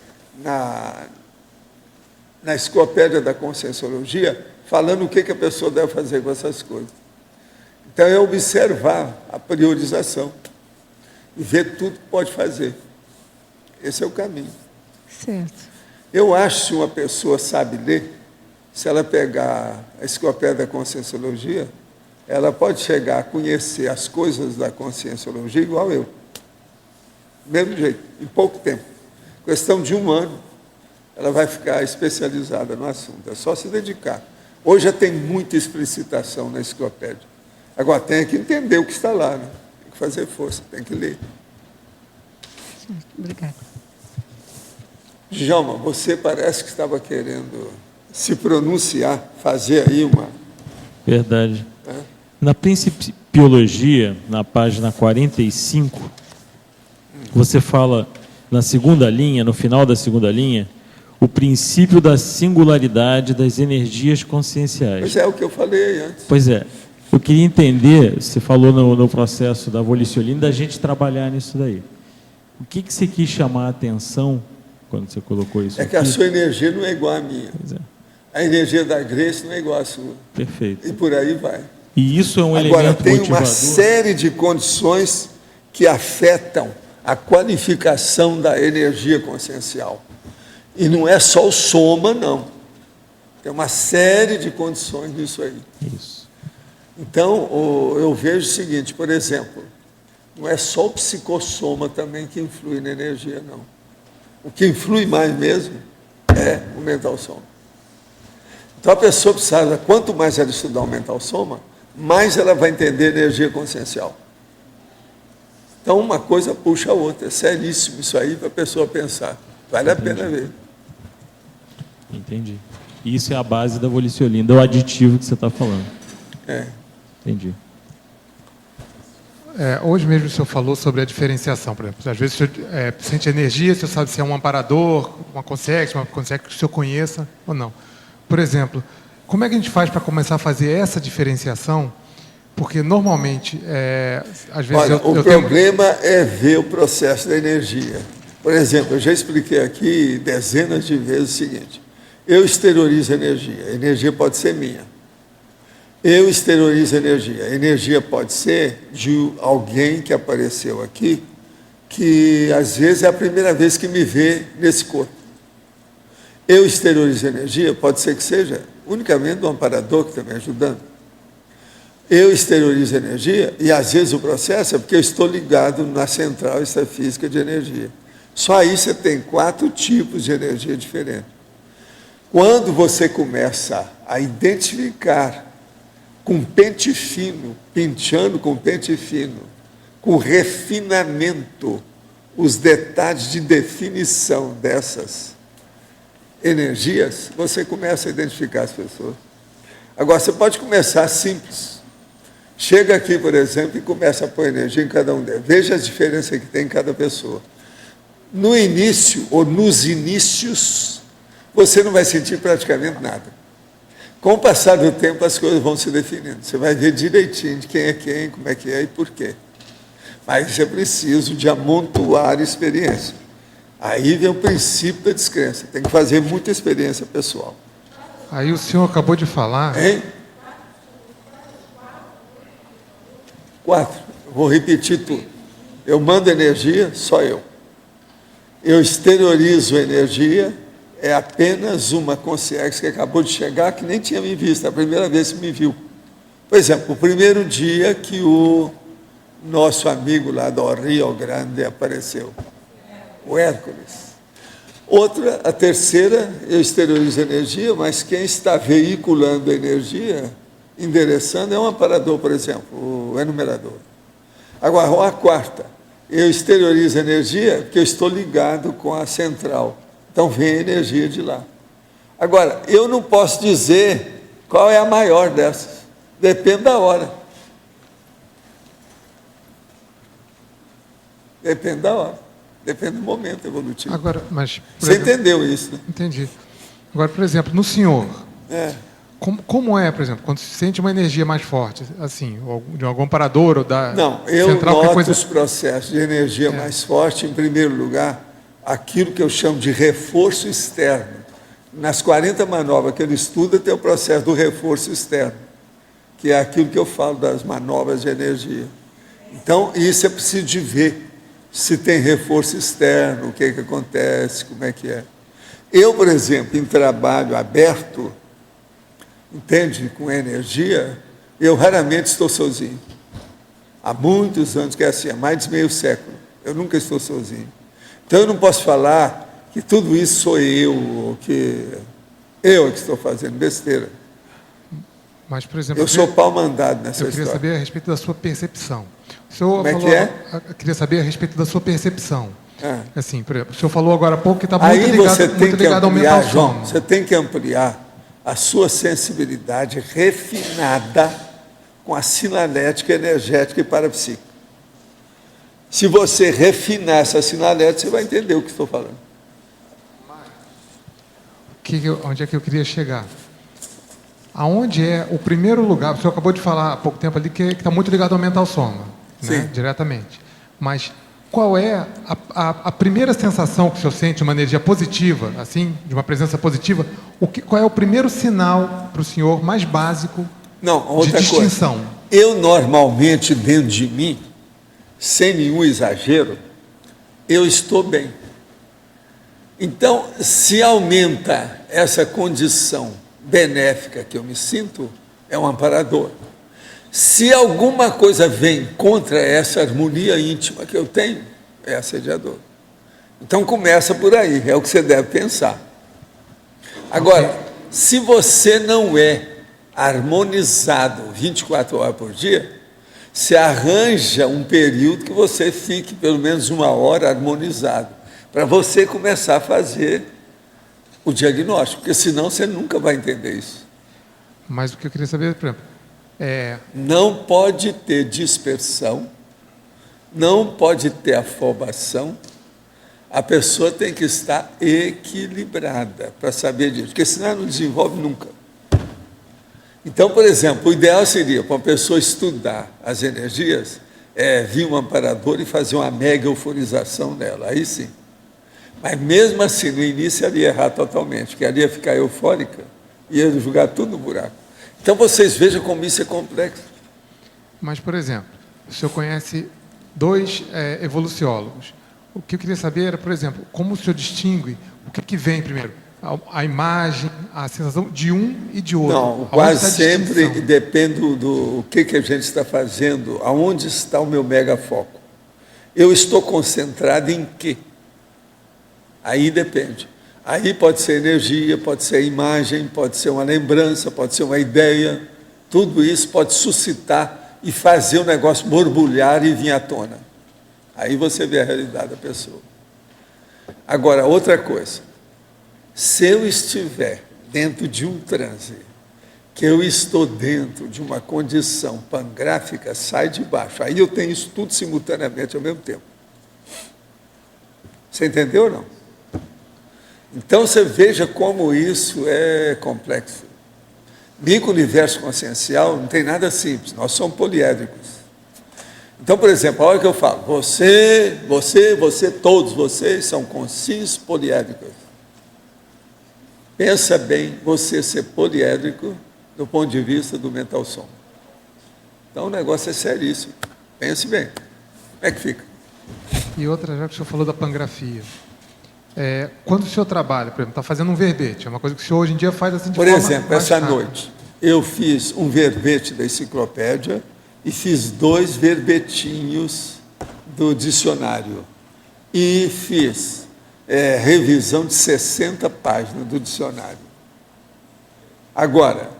na enciclopédia da conscienciologia, falando o que a pessoa deve fazer com essas coisas. Então, é observar a priorização e ver tudo que pode fazer. Esse é o caminho. Certo. Eu acho que se uma pessoa sabe ler, se ela pegar a enciclopédia da conscienciologia, ela pode chegar a conhecer as coisas da conscienciologia igual eu. Do mesmo jeito, em pouco tempo. Questão de 1 ano, ela vai ficar especializada no assunto. É só se dedicar. Hoje já tem muita explicitação na enciclopédia. Agora, tem que entender o que está lá, né? Tem que fazer força, tem que ler. Obrigada. Djalma, você parece que estava querendo se pronunciar, fazer aí uma... Verdade. Na Principiologia, na página 45, você fala, na segunda linha, no final da segunda linha, o princípio da singularidade das energias conscienciais. Pois é, o que eu falei antes. Pois é. Eu queria entender, você falou no processo da volicionolina, da gente trabalhar nisso daí. O que você quis chamar a atenção quando você colocou isso aqui? É que a sua energia não é igual à minha. Pois é. A energia da Grace não é igual à sua. Perfeito. E por aí vai. E isso é um Agora, elemento tem motivador. uma série de condições que afetam a qualificação da energia consciencial. E não é só o soma, não. Tem uma série de condições nisso aí. Isso. Então, eu vejo o seguinte, por exemplo, não é só o psicossoma também que influi na energia, não. O que influi mais mesmo é o mental soma. Então, a pessoa precisa, quanto mais ela estudar o mental soma, mais ela vai entender a energia consciencial. Então, uma coisa puxa a outra. É seríssimo isso aí para a pessoa pensar. Vale a pena ver. Entendi. Isso é a base da Voliciolina, o aditivo que você está falando. Entendi. Hoje mesmo o senhor falou sobre a diferenciação, por exemplo. Às vezes o senhor sente energia, o senhor sabe se é um amparador, uma consegue que o senhor conheça ou não. Por exemplo, como é que a gente faz para começar a fazer essa diferenciação? Porque normalmente, às vezes... Olha, o problema é ver o processo da energia. Por exemplo, eu já expliquei aqui dezenas de vezes o seguinte: eu exteriorizo energia, a energia pode ser minha. Eu exteriorizo energia, a energia pode ser de alguém que apareceu aqui, que às vezes é a primeira vez que me vê nesse corpo. Eu exteriorizo energia, pode ser que seja unicamente do amparador que está me ajudando. Eu exteriorizo energia e às vezes o processo é porque eu estou ligado na central extrafísica de energia. Só aí você tem 4 tipos de energia diferentes. Quando você começa a identificar com pente fino, penteando com pente fino, com refinamento, os detalhes de definição dessas energias, você começa a identificar as pessoas. Agora, você pode começar simples. Chega aqui, por exemplo, e começa a pôr energia em cada um deles. Veja as diferenças que tem em cada pessoa. No início, ou nos inícios, você não vai sentir praticamente nada. Com o passar do tempo, as coisas vão se definindo. Você vai ver direitinho de quem é quem, como é que é e por quê. Mas é preciso de amontoar experiência. Aí vem o princípio da descrença. Tem que fazer muita experiência pessoal. Aí o senhor acabou de falar... Hein? 4. Vou repetir tudo. Eu mando energia, só eu. Eu exteriorizo energia, é apenas uma consciência que acabou de chegar, que nem tinha me visto, é a primeira vez que me viu. Por exemplo, o primeiro dia que o nosso amigo lá do Rio Grande apareceu, o Hércules. Outra, a terceira, eu exteriorizo energia, mas quem está veiculando a energia, endereçando, é um amparador, por exemplo, o enumerador. Agora, a quarta, eu exteriorizo energia porque eu estou ligado com a central. Então, vem a energia de lá. Agora, eu não posso dizer qual é a maior dessas. Depende da hora. Depende da hora. Depende do momento evolutivo. Agora, mas, você entendeu isso, né? Entendi. Agora, por exemplo, no senhor, como é, por exemplo, quando se sente uma energia mais forte, assim, de algum amparador ou da Não, eu central, noto os processos de energia mais forte, em primeiro lugar, aquilo que eu chamo de reforço externo. Nas 40 manobras que ele estuda, tem o processo do reforço externo, que é aquilo que eu falo das manobras de energia. Então, isso é preciso de ver se tem reforço externo, o que acontece, como é que é. Eu, por exemplo, em trabalho aberto, entende, com energia, eu raramente estou sozinho. Há muitos anos que é assim, há mais de meio século, eu nunca estou sozinho. Então, eu não posso falar que tudo isso sou eu, ou que eu é que estou fazendo besteira. Mas, por exemplo, eu sou pau mandado nessa história. Eu queria saber a respeito da sua percepção. O senhor como falou, é que é? Eu queria saber a respeito da sua percepção. Assim, por exemplo, o senhor falou agora há pouco que está muito ligado ao mental sono. Você tem que ampliar a sua sensibilidade refinada com a sinalética energética e parapsíquica. Se você refinar essa sinalética, você vai entender o que estou falando. Onde é que eu queria chegar? Aonde é o primeiro lugar? O senhor acabou de falar há pouco tempo ali que está muito ligado ao mental soma, né? Diretamente. Mas qual é a primeira sensação que o senhor sente, uma energia positiva, assim, de uma presença positiva? Qual é o primeiro sinal para o senhor mais básico de distinção? Coisa. Eu normalmente, dentro de mim, sem nenhum exagero, eu estou bem. Então, se aumenta essa condição benéfica que eu me sinto, é um amparador. Se alguma coisa vem contra essa harmonia íntima que eu tenho, é assediador. Então começa por aí, é o que você deve pensar. Agora, se você não é harmonizado 24 horas por dia, Você arranja um período que você fique pelo menos 1 hora harmonizado, para você começar a fazer o diagnóstico, porque senão você nunca vai entender isso. Mas o que eu queria saber, por exemplo, Não pode ter dispersão, não pode ter afobação, a pessoa tem que estar equilibrada para saber disso, porque senão ela não desenvolve nunca. Então, por exemplo, o ideal seria, para uma pessoa estudar as energias, vir um amparador e fazer uma mega euforização nela, aí sim. Mas mesmo assim, no início ela ia errar totalmente, porque ela ia ficar eufórica, ia jogar tudo no buraco. Então vocês vejam como isso é complexo. mas, por exemplo, o senhor conhece 2 evoluciólogos. O que eu queria saber era, por exemplo, como o senhor distingue o que vem primeiro? A imagem, a sensação de um e de outro. Não, quase sempre depende do que a gente está fazendo, aonde está o meu megafoco. Eu estou concentrado em quê? Aí depende. Aí pode ser energia, pode ser imagem, pode ser uma lembrança, pode ser uma ideia. Tudo isso pode suscitar e fazer o negócio borbulhar e vir à tona. Aí você vê a realidade da pessoa. Agora, outra coisa. Se eu estiver dentro de um transe, que eu estou dentro de uma condição pangráfica, sai de baixo. Aí eu tenho isso tudo simultaneamente ao mesmo tempo. Você entendeu ou não? Então você veja como isso é complexo. Micro-universo consciencial não tem nada simples, nós somos poliédricos. Então, por exemplo, a hora que eu falo, você, todos vocês são consciências poliédricas. Pensa bem você ser poliédrico do ponto de vista do mental som. Então o negócio é seríssimo. Pense bem. Como é que fica? E outra, já que o senhor falou da pangrafia. Quando o senhor trabalha, por exemplo, está fazendo um verbete, é uma coisa que o senhor hoje em dia faz assim de forma mais rápida. Por exemplo, essa noite, eu fiz um verbete da enciclopédia e fiz 2 verbetinhos do dicionário. E fiz revisão de 60 páginas do dicionário. Agora,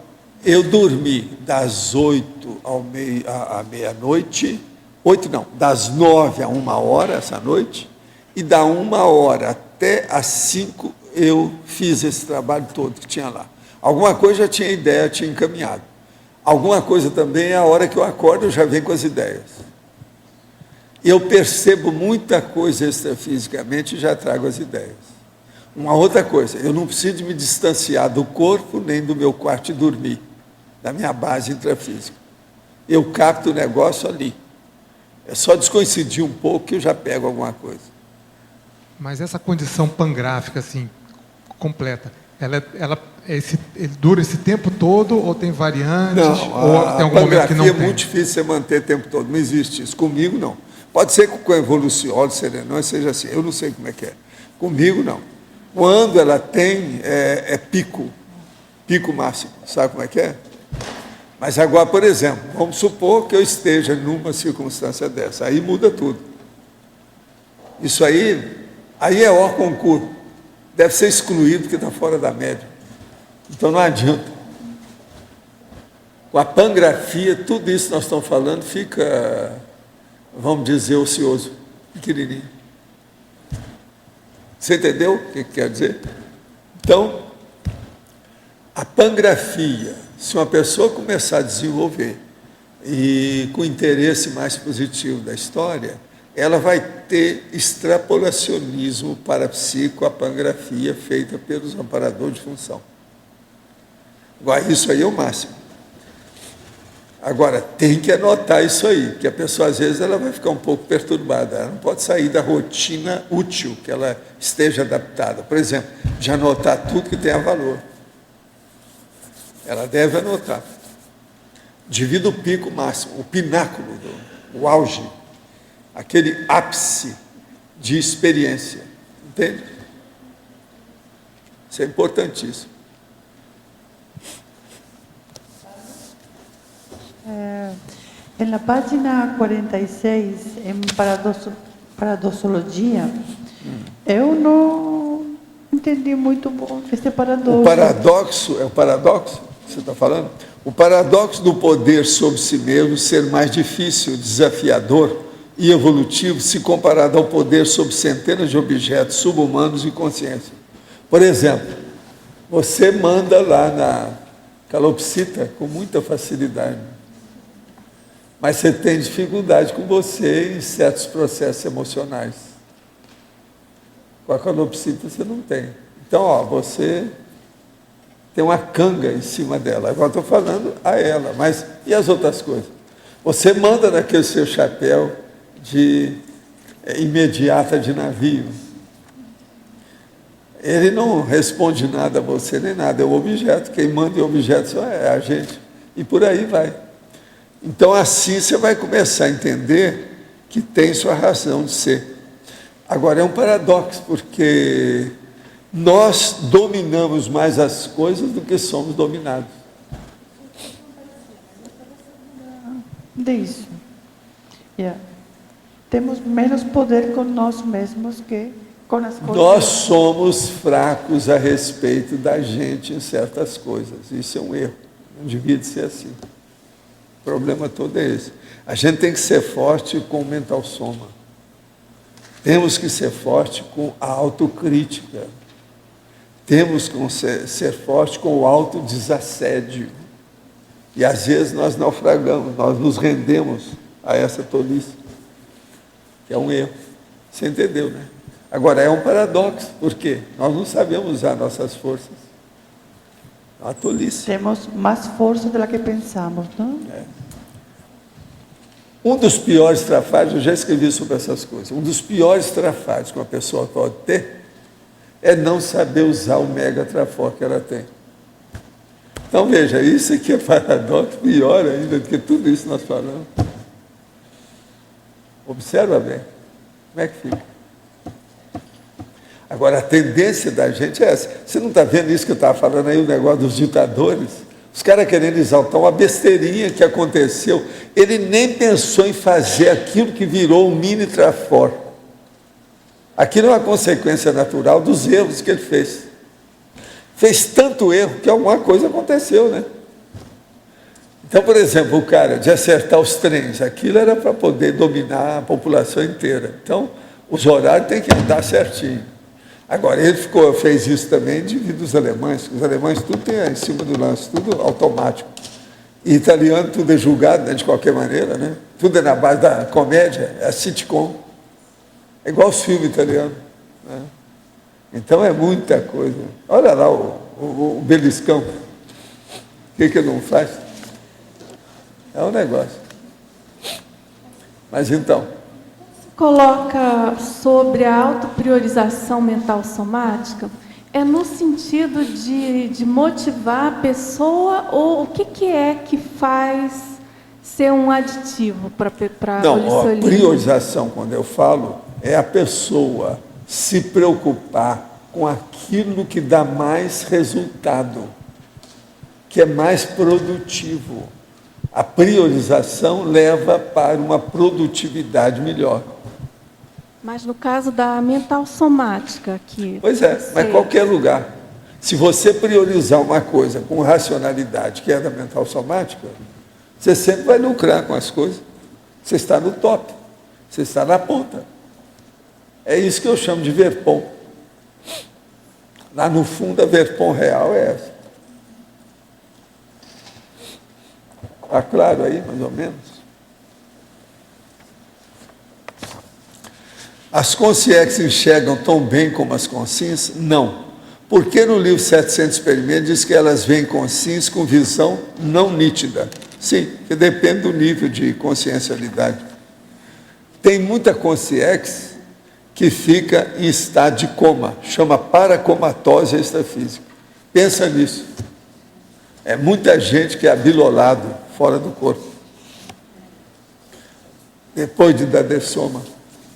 eu dormi das 8 à meia-noite, das 9 a 1 hora essa noite, e da 1 hora até às 5 eu fiz esse trabalho todo que tinha lá. Alguma coisa já tinha ideia, tinha encaminhado. Alguma coisa também, a hora que eu acordo, eu já venho com as ideias. Eu percebo muita coisa extrafisicamente e já trago as ideias. Uma outra coisa, eu não preciso me distanciar do corpo nem do meu quarto e dormir, da minha base intrafísica. Eu capto o negócio ali. É só descoincidir um pouco que eu já pego alguma coisa. Mas essa condição pangráfica, assim, completa, ele dura esse tempo todo ou tem variantes? Não, ou tem algum momento que não tem? É muito difícil você manter o tempo todo, não existe isso. Comigo, não. Pode ser que com a evolução, serenão, seja assim, eu não sei como é que é. Comigo, não. Quando ela tem, pico máximo, sabe como é que é? Mas agora, por exemplo, vamos supor que eu esteja numa circunstância dessa, aí muda tudo. Isso aí é hors concurso, deve ser excluído porque está fora da média. Então não adianta. Com a pangrafia, tudo isso que nós estamos falando fica, vamos dizer, ocioso, pequenininho. Você entendeu o que quer dizer? Então, a pangrafia, se uma pessoa começar a desenvolver e com interesse mais positivo da história, ela vai ter extrapolacionismo para a psicopangrafia feita pelos amparadores de função. Agora, isso aí é o máximo. Agora, tem que anotar isso aí, porque a pessoa, às vezes, ela vai ficar um pouco perturbada. Ela não pode sair da rotina útil, que ela esteja adaptada. Por exemplo, de anotar tudo que tenha valor. Ela deve anotar. Devido ao pico máximo, o pináculo, o auge, aquele ápice de experiência. Entende? Isso é importantíssimo. Na página 46, em paradoxologia, eu não entendi muito bom esse paradoxo. O paradoxo, é o paradoxo que você está falando? O paradoxo do poder sobre si mesmo ser mais difícil, desafiador e evolutivo se comparado ao poder sobre centenas de objetos subhumanos e consciência. Por exemplo, você manda lá na calopsita com muita facilidade, mas você tem dificuldade com você em certos processos emocionais. Com a calopsita você não tem. Então, você tem uma canga em cima dela. Agora estou falando a ela, mas e as outras coisas? Você manda naquele seu chapéu de imediata de navio. Ele não responde nada a você, nem nada, é o objeto. Quem manda em objeto só é a gente. E por aí vai. Então, assim você vai começar a entender que tem sua razão de ser. Agora, é um paradoxo, porque nós dominamos mais as coisas do que somos dominados. Disso. Yeah. Temos menos poder com nós mesmos que com as coisas. Nós somos fracos a respeito da gente em certas coisas. Isso é um erro. Não devia de ser assim. O problema todo é esse. A gente tem que ser forte com o mental soma. Temos que ser forte com a autocrítica. Temos que ser forte com o autodesassédio. E às vezes nós naufragamos, nós nos rendemos a essa tolice, que é um erro. Você entendeu, né? Agora, é um paradoxo, porque nós não sabemos usar nossas forças. É uma tolice. Temos mais força do que pensamos, não? Um dos piores trabalhos, eu já escrevi sobre essas coisas, um dos piores trabalhos que uma pessoa pode ter é não saber usar o mega trafor que ela tem. Então, veja, isso aqui é paradoxo, pior ainda do que tudo isso que nós falamos. Observa bem, como é que fica. Agora, a tendência da gente é essa. Você não está vendo isso que eu estava falando aí, o negócio dos ditadores? Os caras querendo exaltar uma besteirinha que aconteceu. Ele nem pensou em fazer aquilo que virou um mini trafor. Aquilo é uma consequência natural dos erros que ele fez. Fez tanto erro que alguma coisa aconteceu, né? Então, por exemplo, o cara de acertar os trens, aquilo era para poder dominar a população inteira. Então, os horários têm que andar certinho. Agora, ele fez isso também devido aos alemães. Os alemães tudo tem em cima do lance, tudo automático. E italiano tudo é julgado, né, de qualquer maneira, né? Tudo é na base da comédia, é a sitcom. É igual os filmes italianos, né? Então é muita coisa. Olha lá o beliscão. O que ele não faz? É um negócio. Mas então... Coloca sobre a autopriorização mental somática, é no sentido de motivar a pessoa, ou o que é que faz ser um aditivo para a Não, a priorização, quando eu falo, é a pessoa se preocupar com aquilo que dá mais resultado, que é mais produtivo. A priorização leva para uma produtividade melhor. Mas no caso da mental somática aqui... Pois é, mas qualquer lugar. Se você priorizar uma coisa com racionalidade, que é da mental somática, você sempre vai lucrar com as coisas. Você está no top. Você está na ponta. É isso que eu chamo de verpom. Lá no fundo, a verpom real é essa. Está claro aí, mais ou menos? As consciências enxergam tão bem como as consciências? Não. Porque no livro 700 Experimentos diz que elas veem consciência com visão não nítida. Sim, que depende do nível de consciencialidade. Tem muita consciência que fica em estado de coma, chama paracomatose extrafísica. Pensa nisso. É muita gente que é abilolado fora do corpo. Depois de dar dessoma.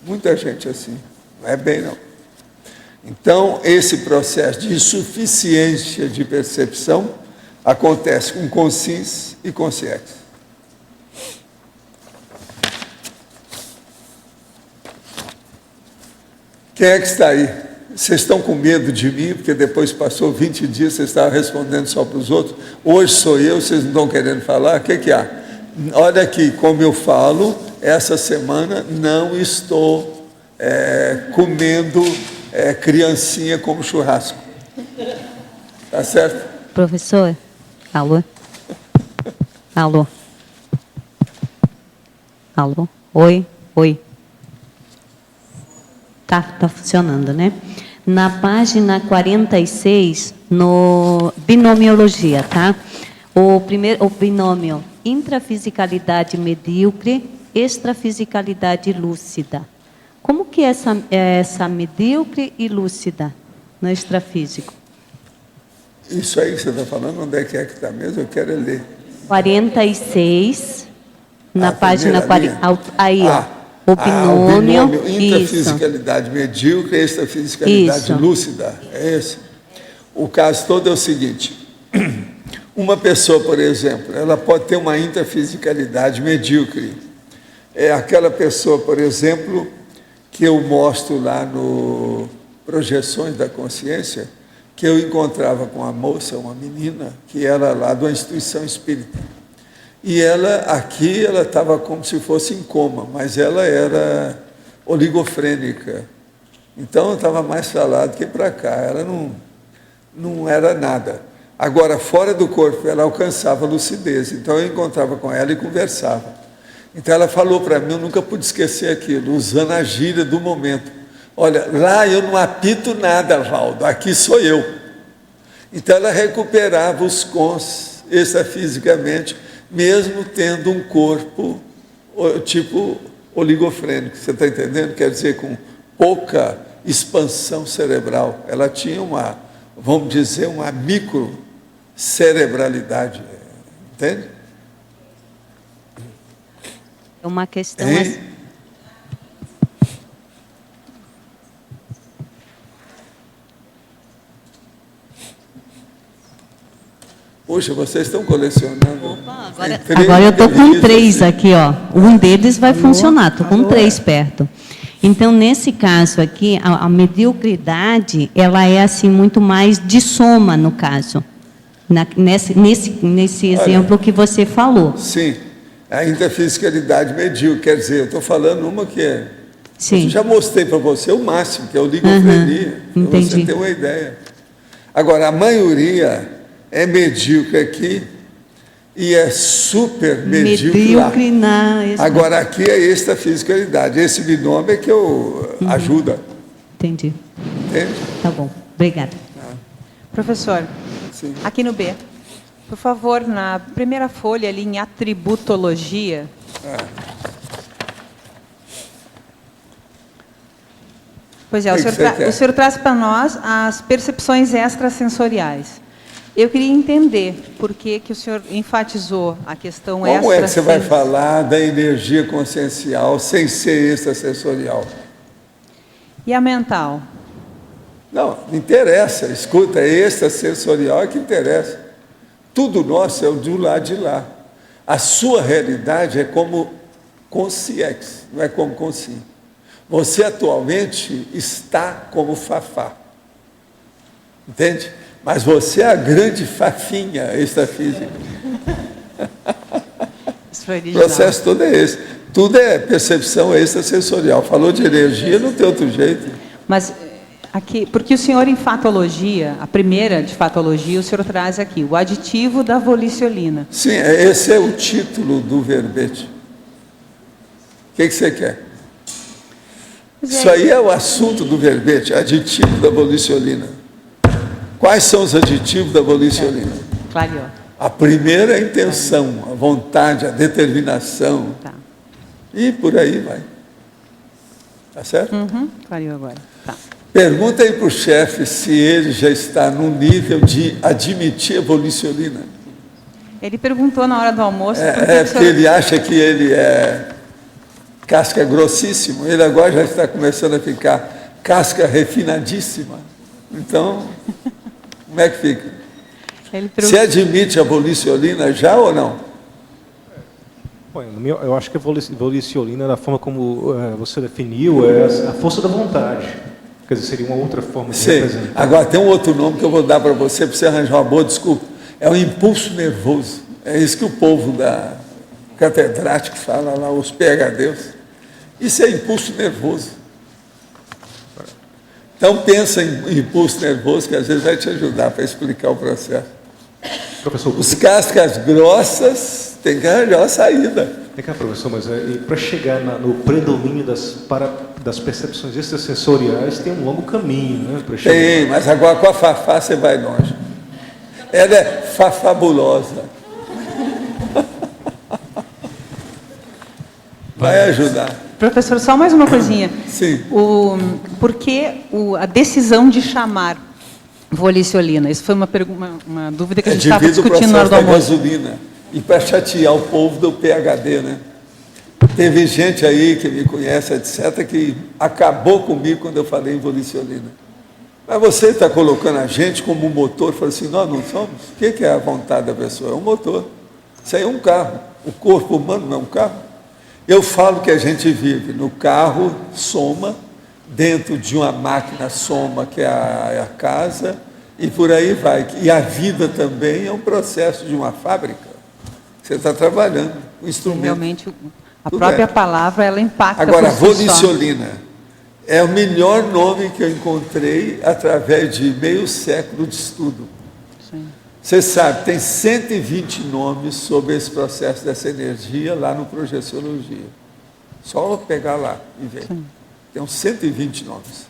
Muita gente assim. Não é bem, não. Então, esse processo de insuficiência de percepção acontece com consciência e consciência. Quem é que está aí? Vocês estão com medo de mim, porque depois passou 20 dias, vocês estavam respondendo só para os outros. Hoje sou eu, vocês não estão querendo falar? O que há? Olha aqui, como eu falo, essa semana não estou comendo criancinha como churrasco. Tá certo? Professor? Alô? Alô? Alô? Oi? Oi? Tá funcionando, né? Na página 46, no binomiologia, tá? O binômio intrafisicalidade medíocre, extrafisicalidade lúcida. Como que é essa medíocre e lúcida no extrafísico? Isso aí que você está falando, onde é que está mesmo? Eu quero ler. 46, na página 40. Aí, ó. O binômio intrafisicalidade medíocre e extrafisicalidade lúcida. É esse. O caso todo é o seguinte. Uma pessoa, por exemplo, ela pode ter uma intrafisicalidade medíocre. É aquela pessoa, por exemplo, que eu mostro lá no Projeções da Consciência, que eu encontrava com uma moça, uma menina, que era lá de uma instituição espírita. E ela, aqui, ela estava como se fosse em coma, mas ela era oligofrênica. Então, estava mais para lá do que para cá. Ela não era nada. Agora, fora do corpo, ela alcançava lucidez. Então, eu encontrava com ela e conversava. Então, ela falou para mim, eu nunca pude esquecer aquilo, usando a gíria do momento. Olha, lá eu não apito nada, Valdo, aqui sou eu. Então, ela recuperava os cons extrafisicamente, mesmo tendo um corpo tipo oligofrênico. Você está entendendo? Quer dizer, com pouca expansão cerebral. Ela tinha uma, vamos dizer, uma microcerebralidade. Entende? É uma questão... Poxa, vocês estão colecionando. Opa, agora eu estou com 3 aqui, ó. Um deles vai funcionar, estou com 3 perto. Então, nesse caso aqui, a mediocridade, ela é assim muito mais de soma, no caso. Nesse exemplo que você falou. Sim, a intrafisicalidade medíocre, quer dizer, eu estou falando uma que é... Sim. Eu já mostrei para você o máximo, que é a oligofrenia, para você ter uma ideia. Agora, a maioria é medíocre aqui e é super medíocre lá. Agora, aqui é extrafisicalidade. Esse binômio é que eu ajuda. Entendi. Entende? Tá bom. Obrigada. Professor, sim. Aqui no B, por favor, na primeira folha ali em atributologia, pois é, o senhor traz para nós as percepções extrasensoriais. Eu queria entender por que o senhor enfatizou a questão extrasensorial. Como é que você vai falar da energia consciencial sem ser extrasensorial? E a mental? Não interessa. Escuta, extrasensorial é que interessa. Tudo nosso é o do lado de lá. A sua realidade é como consciex, não é como consci. Você atualmente está como Fafá. Entende? Mas você é a grande fafinha extrafísica. O processo todo é esse. Tudo é percepção extrasensorial. Falou de energia, não tem outro jeito. Mas, aqui, porque o senhor em fatologia, a primeira de fatologia, o senhor traz aqui, o aditivo da voliciolina. Sim, esse é o título do verbete. O que você quer? Isso aí é o assunto do verbete, aditivo da voliciolina. Quais são os aditivos da voliciolina? Clareou. A primeira é a intenção, a vontade, a determinação. Tá. E por aí vai. Tá certo? Clareou agora. Tá. Pergunta aí para o chefe se ele já está no nível de admitir a voliciolina. Ele perguntou na hora do almoço... Porque ele acha que ele é casca grossíssimo. Ele agora já está começando a ficar casca refinadíssima. Então... Como é que fica? Você admite a voliciolina já ou não? Bom, eu acho que a voliciolina, da forma como você definiu, é a força da vontade. Quer dizer, seria uma outra forma de Sim. representar. Agora, tem um outro nome que eu vou dar para você arranjar uma boa desculpa. É o impulso nervoso. É isso que o povo da catedrática fala lá, os PhDs. Isso é impulso nervoso. Então, pensa em impulso nervoso, que às vezes vai te ajudar para explicar o processo. Professor, os cascas grossas têm que arranjar uma saída. É que, professor, mas para chegar no predomínio das percepções extrasensoriais tem um longo caminho, né? Tem, mas agora com a Fafá você vai longe. Ela é fabulosa. Vai ajudar. Professor, só mais uma coisinha. Sim. Por que a decisão de chamar voliciolina? Isso foi uma dúvida que a gente estava discutindo na hora do almoço. Gasolina. E para chatear o povo do PhD, né? Teve gente aí que me conhece, etc., que acabou comigo quando eu falei em voliciolina. Mas você está colocando a gente como um motor, falou assim, nós não somos. O que é a vontade da pessoa? É um motor. Isso aí é um carro. O corpo humano não é um carro. Eu falo que a gente vive no carro, soma, dentro de uma máquina soma, que é a casa, e por aí vai. E a vida também é um processo de uma fábrica. Você está trabalhando, o instrumento. Realmente, a própria palavra, ela impacta. Agora, voliciolina é o melhor nome que eu encontrei através de meio século de estudo. Sim. Você sabe, tem 120 nomes sobre esse processo dessa energia lá no Projeciologia. Só pegar lá e ver. Sim. Tem uns 120 nomes.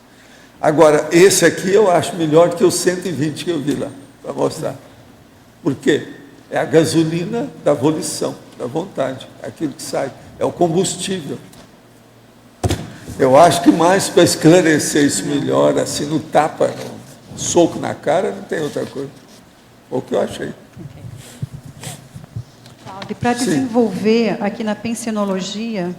Agora, esse aqui eu acho melhor que os 120 que eu vi lá, para mostrar. Por quê? É a gasolina da volição, da vontade, aquilo que sai. É o combustível. Eu acho que mais para esclarecer isso melhor, assim, no tapa, no soco na cara, não tem outra coisa. Foi o que eu achei. E para desenvolver aqui na pensenologia,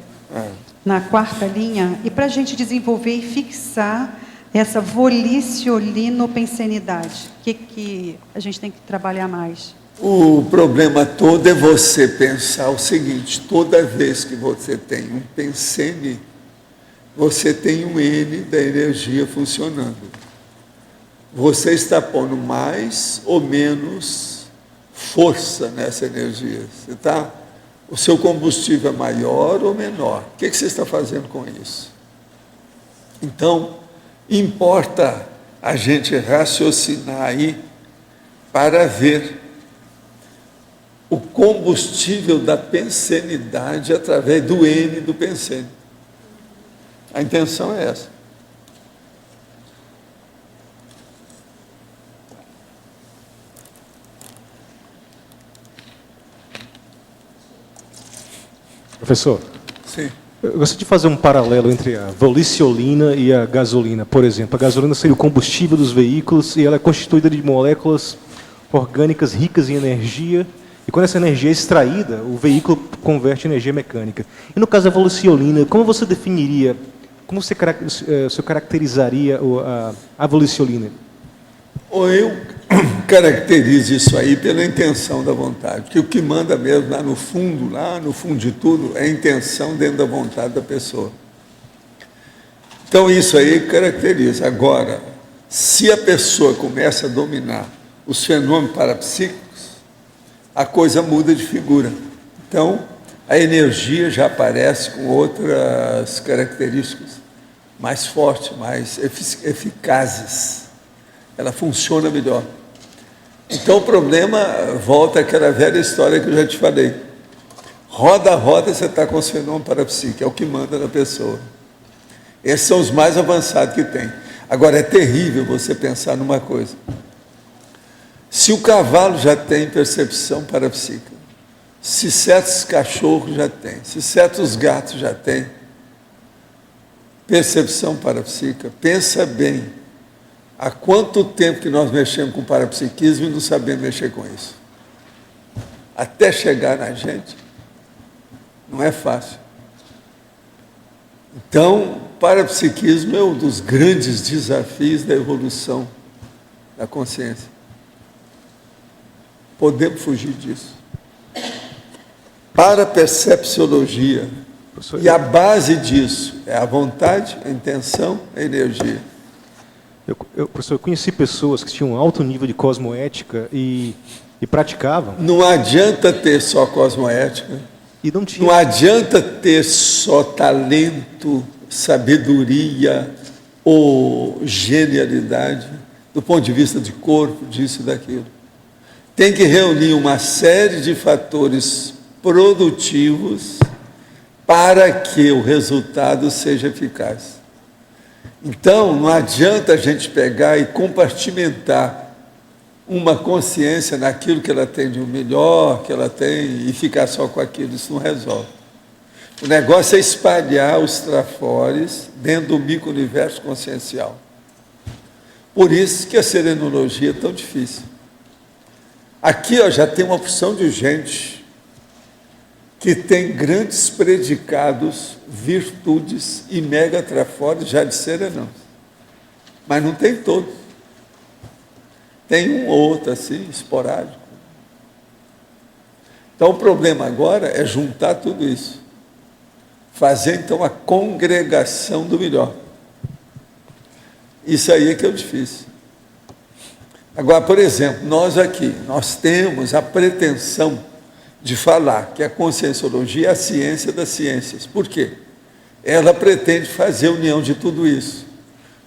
na quarta linha, e para a gente desenvolver e fixar essa voliciolinopensenidade, o que a gente tem que trabalhar mais? O problema todo é você pensar o seguinte, toda vez que você tem um pensene, você tem um N da energia funcionando. Você está pondo mais ou menos força nessa energia. O seu combustível é maior ou menor? O que você está fazendo com isso? Então, importa a gente raciocinar aí para ver o combustível da pensenidade através do N do pensene. A intenção é essa. Professor, sim. Eu gostaria de fazer um paralelo entre a voliciolina e a gasolina. Por exemplo, a gasolina seria o combustível dos veículos e ela é constituída de moléculas orgânicas ricas em energia. E quando essa energia é extraída, o veículo converte em energia mecânica. E no caso da voliciolina, como você definiria, como você caracterizaria a voliciolina? Eu caracterizo isso aí pela intenção da vontade, que o que manda mesmo lá no fundo de tudo, é a intenção dentro da vontade da pessoa. Então isso aí caracteriza. Agora, se a pessoa começa a dominar os fenômenos parapsíquicos, a coisa muda de figura. Então, a energia já aparece com outras características mais fortes, mais eficazes. Ela funciona melhor. Então, o problema volta àquela velha história que eu já te falei. Roda a roda, você está com os fenômenos parapsíquicos, é o que manda na pessoa. Esses são os mais avançados que tem. Agora, é terrível você pensar numa coisa. Se o cavalo já tem percepção parapsíquica, se certos cachorros já têm, se certos gatos já têm percepção parapsíquica, pensa bem, há quanto tempo que nós mexemos com parapsiquismo e não sabemos mexer com isso? Até chegar na gente, não é fácil. Então, o parapsiquismo é um dos grandes desafios da evolução da consciência. Podemos fugir disso. Parapercepciologia. E a base disso é a vontade, a intenção, a energia. Professor, eu conheci pessoas que tinham um alto nível de cosmoética e praticavam. Não adianta ter só cosmoética. E não tinha. Não adianta ter só talento, sabedoria ou genialidade, do ponto de vista de corpo, disso e daquilo. Tem que reunir uma série de fatores produtivos para que o resultado seja eficaz. Então, não adianta a gente pegar e compartimentar uma consciência naquilo que ela tem de melhor, que ela tem, e ficar só com aquilo. Isso não resolve. O negócio é espalhar os trafores dentro do micro-universo consciencial. Por isso que a serenologia é tão difícil. Aqui já tem uma opção de gente que tem grandes predicados, virtudes e mega trafores já de serenão. Mas não tem todos. Tem um ou outro assim, esporádico. Então o problema agora é juntar tudo isso. Fazer então a congregação do melhor. Isso aí é que é o difícil. Agora, por exemplo, nós aqui, nós temos a pretensão de falar que a conscienciologia é a ciência das ciências. Por quê? Ela pretende fazer a união de tudo isso.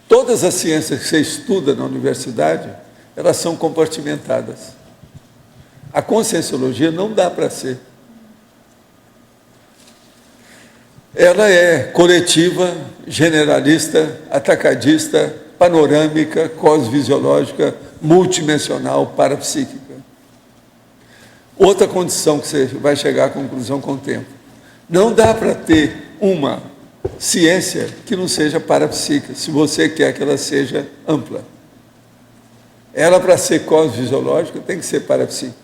Todas as ciências que você estuda na universidade, elas são compartimentadas. A conscienciologia não dá para ser. Ela é coletiva, generalista, atacadista, panorâmica, cosfisiológica, multidimensional, parapsíquica. Outra condição que você vai chegar à conclusão com o tempo. Não dá para ter uma ciência que não seja parapsíquica, se você quer que ela seja ampla. Ela, para ser cosfisiológica, tem que ser parapsíquica.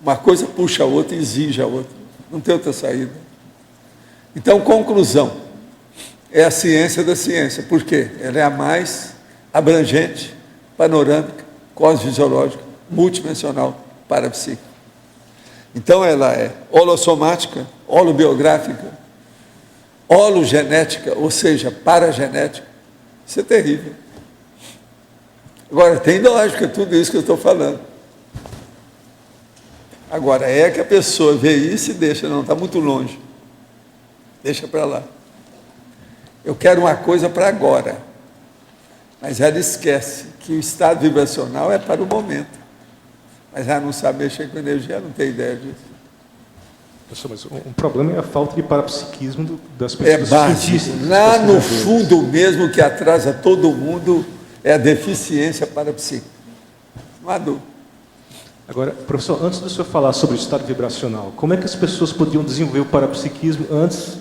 Uma coisa puxa a outra e exige a outra. Não tem outra saída. Então, conclusão. É a ciência da ciência. Por quê? Ela é a mais abrangente, panorâmica, cosfisiológica, multidimensional, parapsíquica. Então, ela é holossomática, holobiográfica, hologenética, ou seja, paragenética. Isso é terrível. Agora, tem lógica tudo isso que eu estou falando. Agora, é que a pessoa vê isso e deixa, não, está muito longe. Deixa para lá. Eu quero uma coisa para agora. Mas ela esquece que o estado vibracional é para o momento. Mas ela não sabe mexer com energia, ela não tem ideia disso. Professor, mas um problema é a falta de parapsiquismo das pessoas. É básico. Lá no fundo mesmo, que atrasa todo mundo, é a deficiência parapsíquica. Não há dúvida. Agora, professor, antes do senhor falar sobre o estado vibracional, como é que as pessoas podiam desenvolver o parapsiquismo antes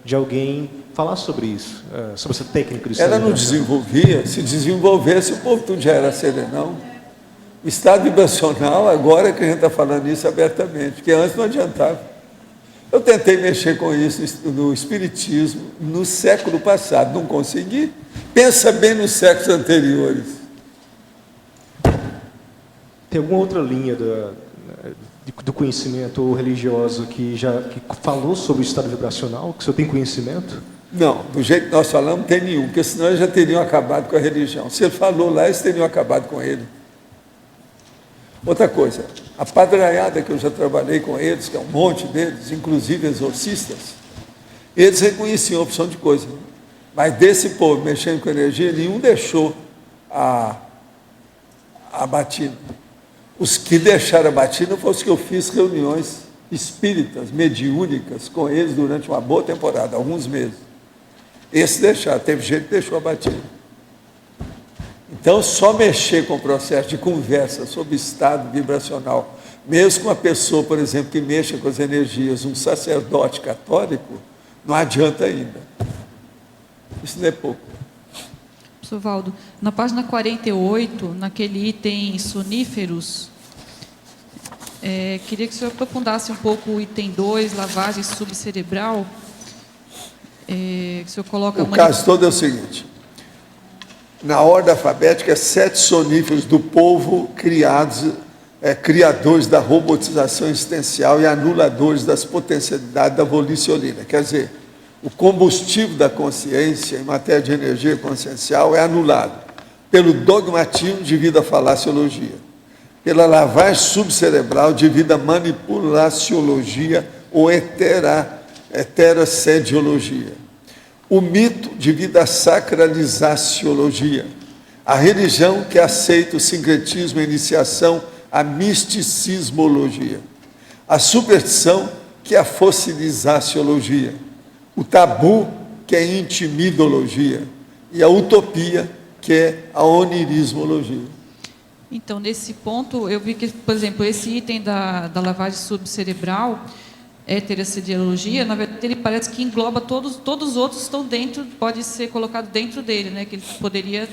de alguém falar sobre isso, sobre essa técnica de estado vibracional? Ela não desenvolvia. Se desenvolvesse, o povo tudo já era serenão. O estado vibracional, agora que a gente está falando isso abertamente, porque antes não adiantava. Eu tentei mexer com isso no espiritismo no século passado, não consegui. Pensa bem nos séculos anteriores. Tem alguma outra linha do conhecimento ou religioso que falou sobre o estado vibracional, que o senhor tem conhecimento? Não, do jeito que nós falamos, não tem nenhum, porque senão eles já teriam acabado com a religião. Se ele falou lá, eles teriam acabado com ele. Outra coisa, a padraiada que eu já trabalhei com eles, que é um monte deles, inclusive exorcistas, eles reconheciam a opção de coisa. Mas desse povo mexendo com energia, nenhum deixou a batina. Os que deixaram a batina foram os que eu fiz reuniões espíritas, mediúnicas, com eles durante uma boa temporada, alguns meses. Esse deixaram, teve gente que deixou a batina. Então, só mexer com o processo de conversa sobre estado vibracional, mesmo com uma pessoa, por exemplo, que mexa com as energias, um sacerdote católico, não adianta ainda. Isso não é pouco. Professor Valdo, na página 48, naquele item soníferos, queria que o senhor aprofundasse um pouco o item 2, lavagem subcerebral. Que o senhor coloca... O caso todo é o seguinte: na ordem alfabética, 7 soníferos do povo criadores da robotização existencial e anuladores das potencialidades da volicionina. Quer dizer, o combustível da consciência em matéria de energia consciencial é anulado pelo dogmatismo devido à falaciologia, pela lavagem subcerebral devido à manipulaciologia ou heterosediologia, o mito devido à sacralizaciologia, a religião que aceita o sincretismo e iniciação, a misticismologia, a superstição que é a fossilizaciologia, o tabu que é a intimidologia e a utopia que é a onirismologia. Então, nesse ponto, eu vi que, por exemplo, esse item da lavagem subcerebral, heterosediologia, na verdade, ele parece que engloba todos os outros que estão dentro, pode ser colocado dentro dele, né? Que ele poderia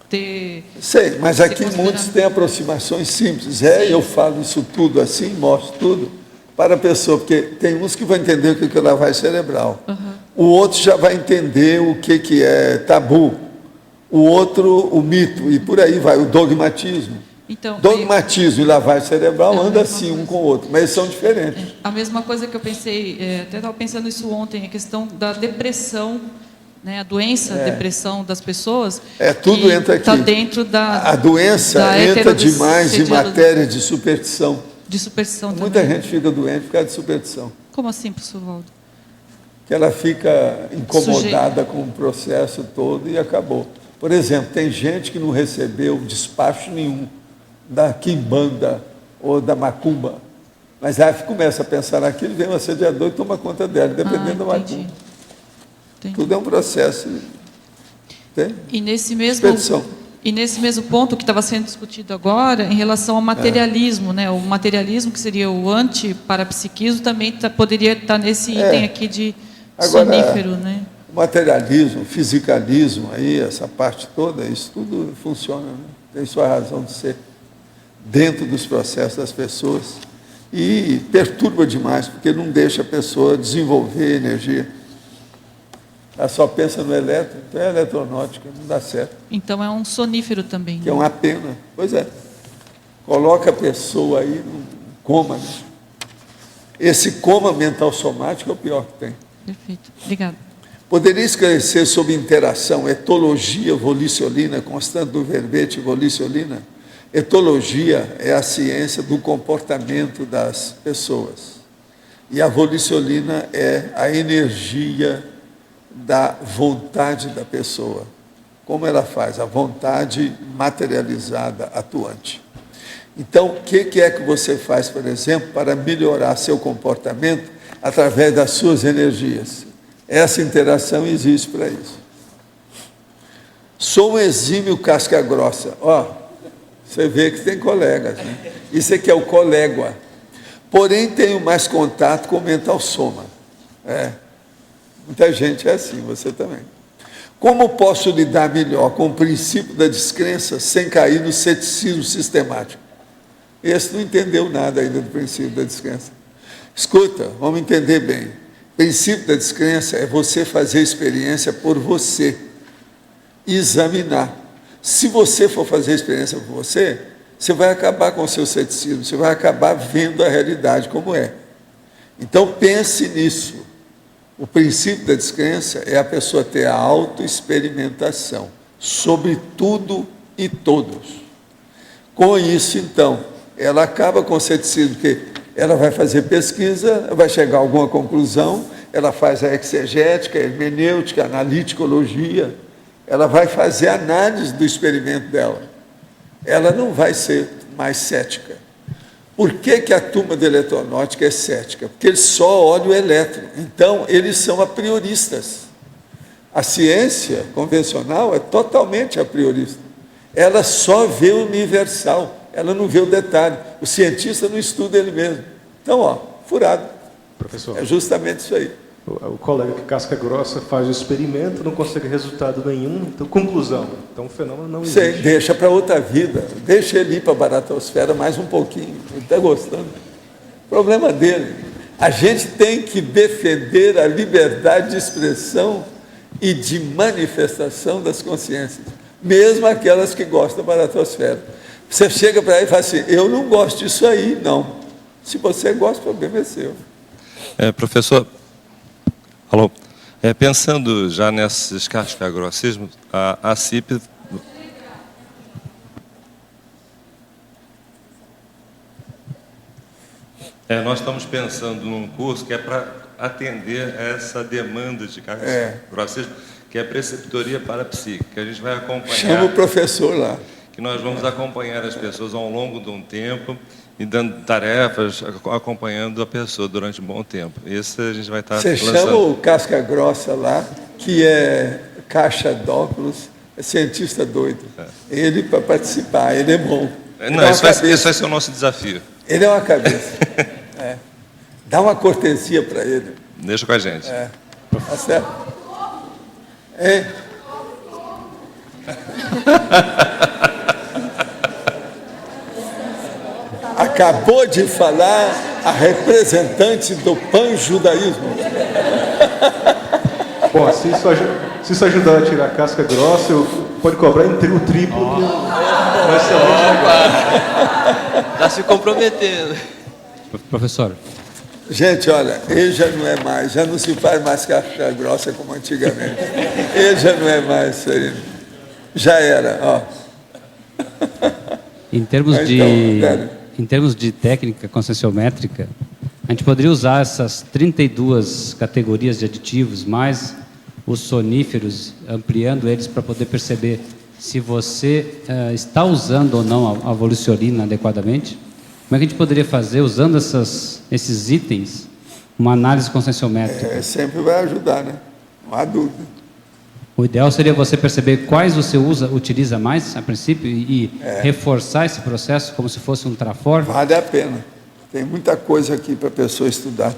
ter... Sei, mas aqui muitos têm aproximações simples. Eu falo isso tudo assim, mostro tudo para a pessoa, porque tem uns que vão entender o que é lavagem cerebral. O outro já vai entender o que é tabu. O outro, o mito, e por aí vai, o dogmatismo. Então, dogmatismo e lavagem cerebral andam assim um com o outro, mas eles são diferentes. A mesma coisa que eu pensei, até estava pensando isso ontem, a questão da depressão, né, a doença, a depressão das pessoas. Tudo entra aqui. Está dentro da... A doença entra demais em matéria de superstição. De superstição também. Muita gente fica doente por causa de superstição. Como assim, professor Waldo? Que ela fica incomodada com o processo todo e acabou. Por exemplo, tem gente que não recebeu despacho nenhum da quimbanda ou da macumba, mas aí começa a pensar naquilo, vem um assediador e toma conta dela, dependendo da macumba. Tudo é um processo. E nesse mesmo ponto que estava sendo discutido agora, em relação ao materialismo, né? O materialismo, que seria o antiparapsiquismo, também poderia estar nesse item aqui de sonífero, né? O materialismo, o fisicalismo, aí, essa parte toda, isso tudo funciona, né? Tem sua razão de ser dentro dos processos das pessoas e perturba demais, porque não deixa a pessoa desenvolver energia. Ela só pensa no elétron, então é eletronáutica, não dá certo. Então é um sonífero também. Que é uma pena. Pois é. Coloca a pessoa aí num coma. Né? Esse coma mental somático é o pior que tem. Perfeito. Obrigada. Poderia esclarecer sobre interação, etologia volicionina, constante do verbete volicionina? Etologia é a ciência do comportamento das pessoas. E a volicionina é a energia da vontade da pessoa. Como ela faz? A vontade materializada, atuante. Então, o que é que você faz, por exemplo, para melhorar seu comportamento através das suas energias? Essa interação existe para isso. Sou um exímio casca grossa. Você vê que tem colegas, né? Isso aqui é o colégua. Porém, tenho mais contato com o mental soma. Muita gente é assim, você também. Como posso lidar melhor com o princípio da descrença sem cair no ceticismo sistemático? Esse não entendeu nada ainda do princípio da descrença. Escuta, vamos entender bem. O princípio da descrença é você fazer a experiência por você. Examinar. Se você for fazer a experiência por você, você vai acabar com o seu ceticismo, você vai acabar vendo a realidade como é. Então pense nisso. O princípio da descrença é a pessoa ter a autoexperimentação sobre tudo e todos. Com isso, então, ela acaba com o ceticismo, porque ela vai fazer pesquisa, vai chegar a alguma conclusão, ela faz a exegética, a hermenêutica, a analiticologia, ela vai fazer análise do experimento dela. Ela não vai ser mais cética. Por que a turma de eletronáutica é cética? Porque eles só olham o elétron. Então, eles são a prioristas. A ciência convencional é totalmente a priorista. Ela só vê o universal, ela não vê o detalhe. O cientista não estuda ele mesmo. Então, furado. Professor. É justamente isso aí. O colega que casca grossa faz o experimento, não consegue resultado nenhum, então conclusão. Então o fenômeno não existe. Você deixa para outra vida, deixa ele ir para a baratosfera mais um pouquinho, ele está gostando. Problema dele. A gente tem que defender a liberdade de expressão e de manifestação das consciências, mesmo aquelas que gostam da baratosfera. Você chega para ele e fala assim, eu não gosto disso aí, não. Se você gosta, o problema é seu. Professor, alô. Pensando já nesses cascagrossismos, a CIP... nós estamos pensando num curso que é para atender essa demanda de cascagrossismo, que é preceptoria parapsíquica, que a gente vai acompanhar... Chama o professor lá. Que nós vamos acompanhar as pessoas ao longo de um tempo e dando tarefas, acompanhando a pessoa durante um bom tempo. Isso a gente vai estar Você lançando. chama o Casca Grossa lá, que é caixa de óculos, é cientista doido. Ele para participar, ele é bom. Não, isso vai ser o nosso desafio. Ele é uma cabeça. Dá uma cortesia para ele. Deixa com a gente. Tá certo? Acabou de falar a representante do pan-judaísmo. Bom, se isso ajudar a tirar a casca grossa, pode cobrar o triplo. Está se comprometendo. Professor. Gente, olha, ele já não é mais, já não se faz mais casca grossa como antigamente. Ele já não é mais isso aí. Já era, ó. Em termos de técnica conscienciométrica, a gente poderia usar essas 32 categorias de aditivos, mais os soníferos, ampliando eles para poder perceber se você está usando ou não a volicionina adequadamente. Como é que a gente poderia fazer, usando esses itens, uma análise conscienciométrica? Sempre vai ajudar, né? Não há dúvida. O ideal seria você perceber quais você utiliza mais, a princípio, e reforçar esse processo como se fosse um trafor? Vale a pena. Tem muita coisa aqui para a pessoa estudar.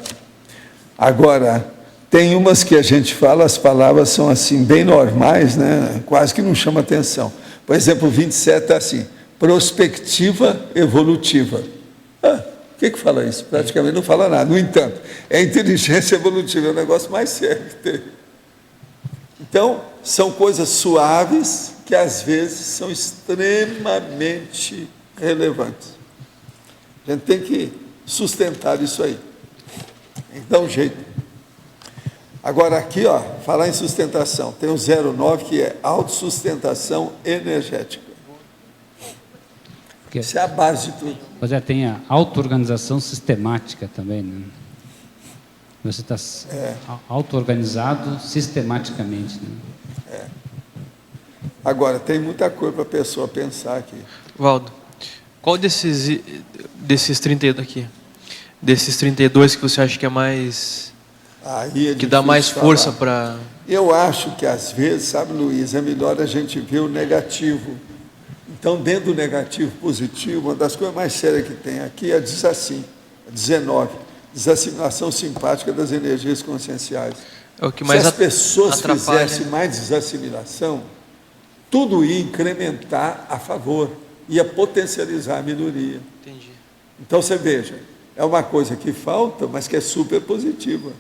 Agora, tem umas que a gente fala, as palavras são assim, bem normais, né? Quase que não chama atenção. Por exemplo, o 27 está assim, prospectiva evolutiva. O que fala isso? Praticamente não fala nada. No entanto, é inteligência evolutiva, é o negócio mais sério que tem. Então, são coisas suaves que às vezes são extremamente relevantes. A gente tem que sustentar isso aí. Então, jeito. Agora aqui, ó, falar em sustentação, tem o 09 que é autossustentação energética. Isso é a base de tudo. Pois tem a auto-organização sistemática também, né? Você está auto-organizado sistematicamente, né? Agora, tem muita coisa para a pessoa pensar aqui. Valdo, qual desses 32 aqui, desses 32 que você acha que é mais... que dá mais força para... Eu acho que, às vezes, sabe, Luiz, é melhor a gente ver o negativo. Então, dentro do negativo positivo, uma das coisas mais sérias que tem aqui é diz assim, 19, desassimilação simpática das energias conscienciais. É o que mais se as pessoas atrapalha. fizessem mais desassimilação, tudo ia incrementar a favor, ia potencializar a melhoria. Entendi. Então, você veja, é uma coisa que falta, mas que é super positiva.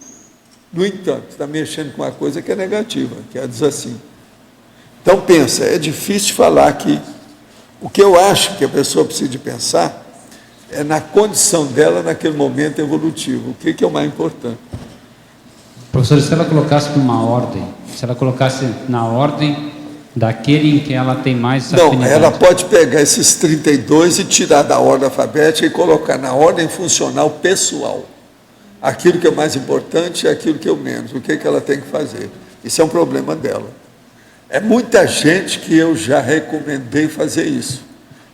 No entanto, está mexendo com uma coisa que é negativa, que é a desassim. Então, pensa, é difícil falar que o que eu acho que a pessoa precisa de pensar é na condição dela naquele momento evolutivo. O que é o mais importante? Professor, se ela colocasse numa ordem, se ela colocasse na ordem daquele em que ela tem mais afinidade... Não, ela pode pegar esses 32 e tirar da ordem alfabética e colocar na ordem funcional pessoal. Aquilo que é mais importante e aquilo que é o menos. O que ela tem que fazer? Isso é um problema dela. É muita gente que eu já recomendei fazer isso.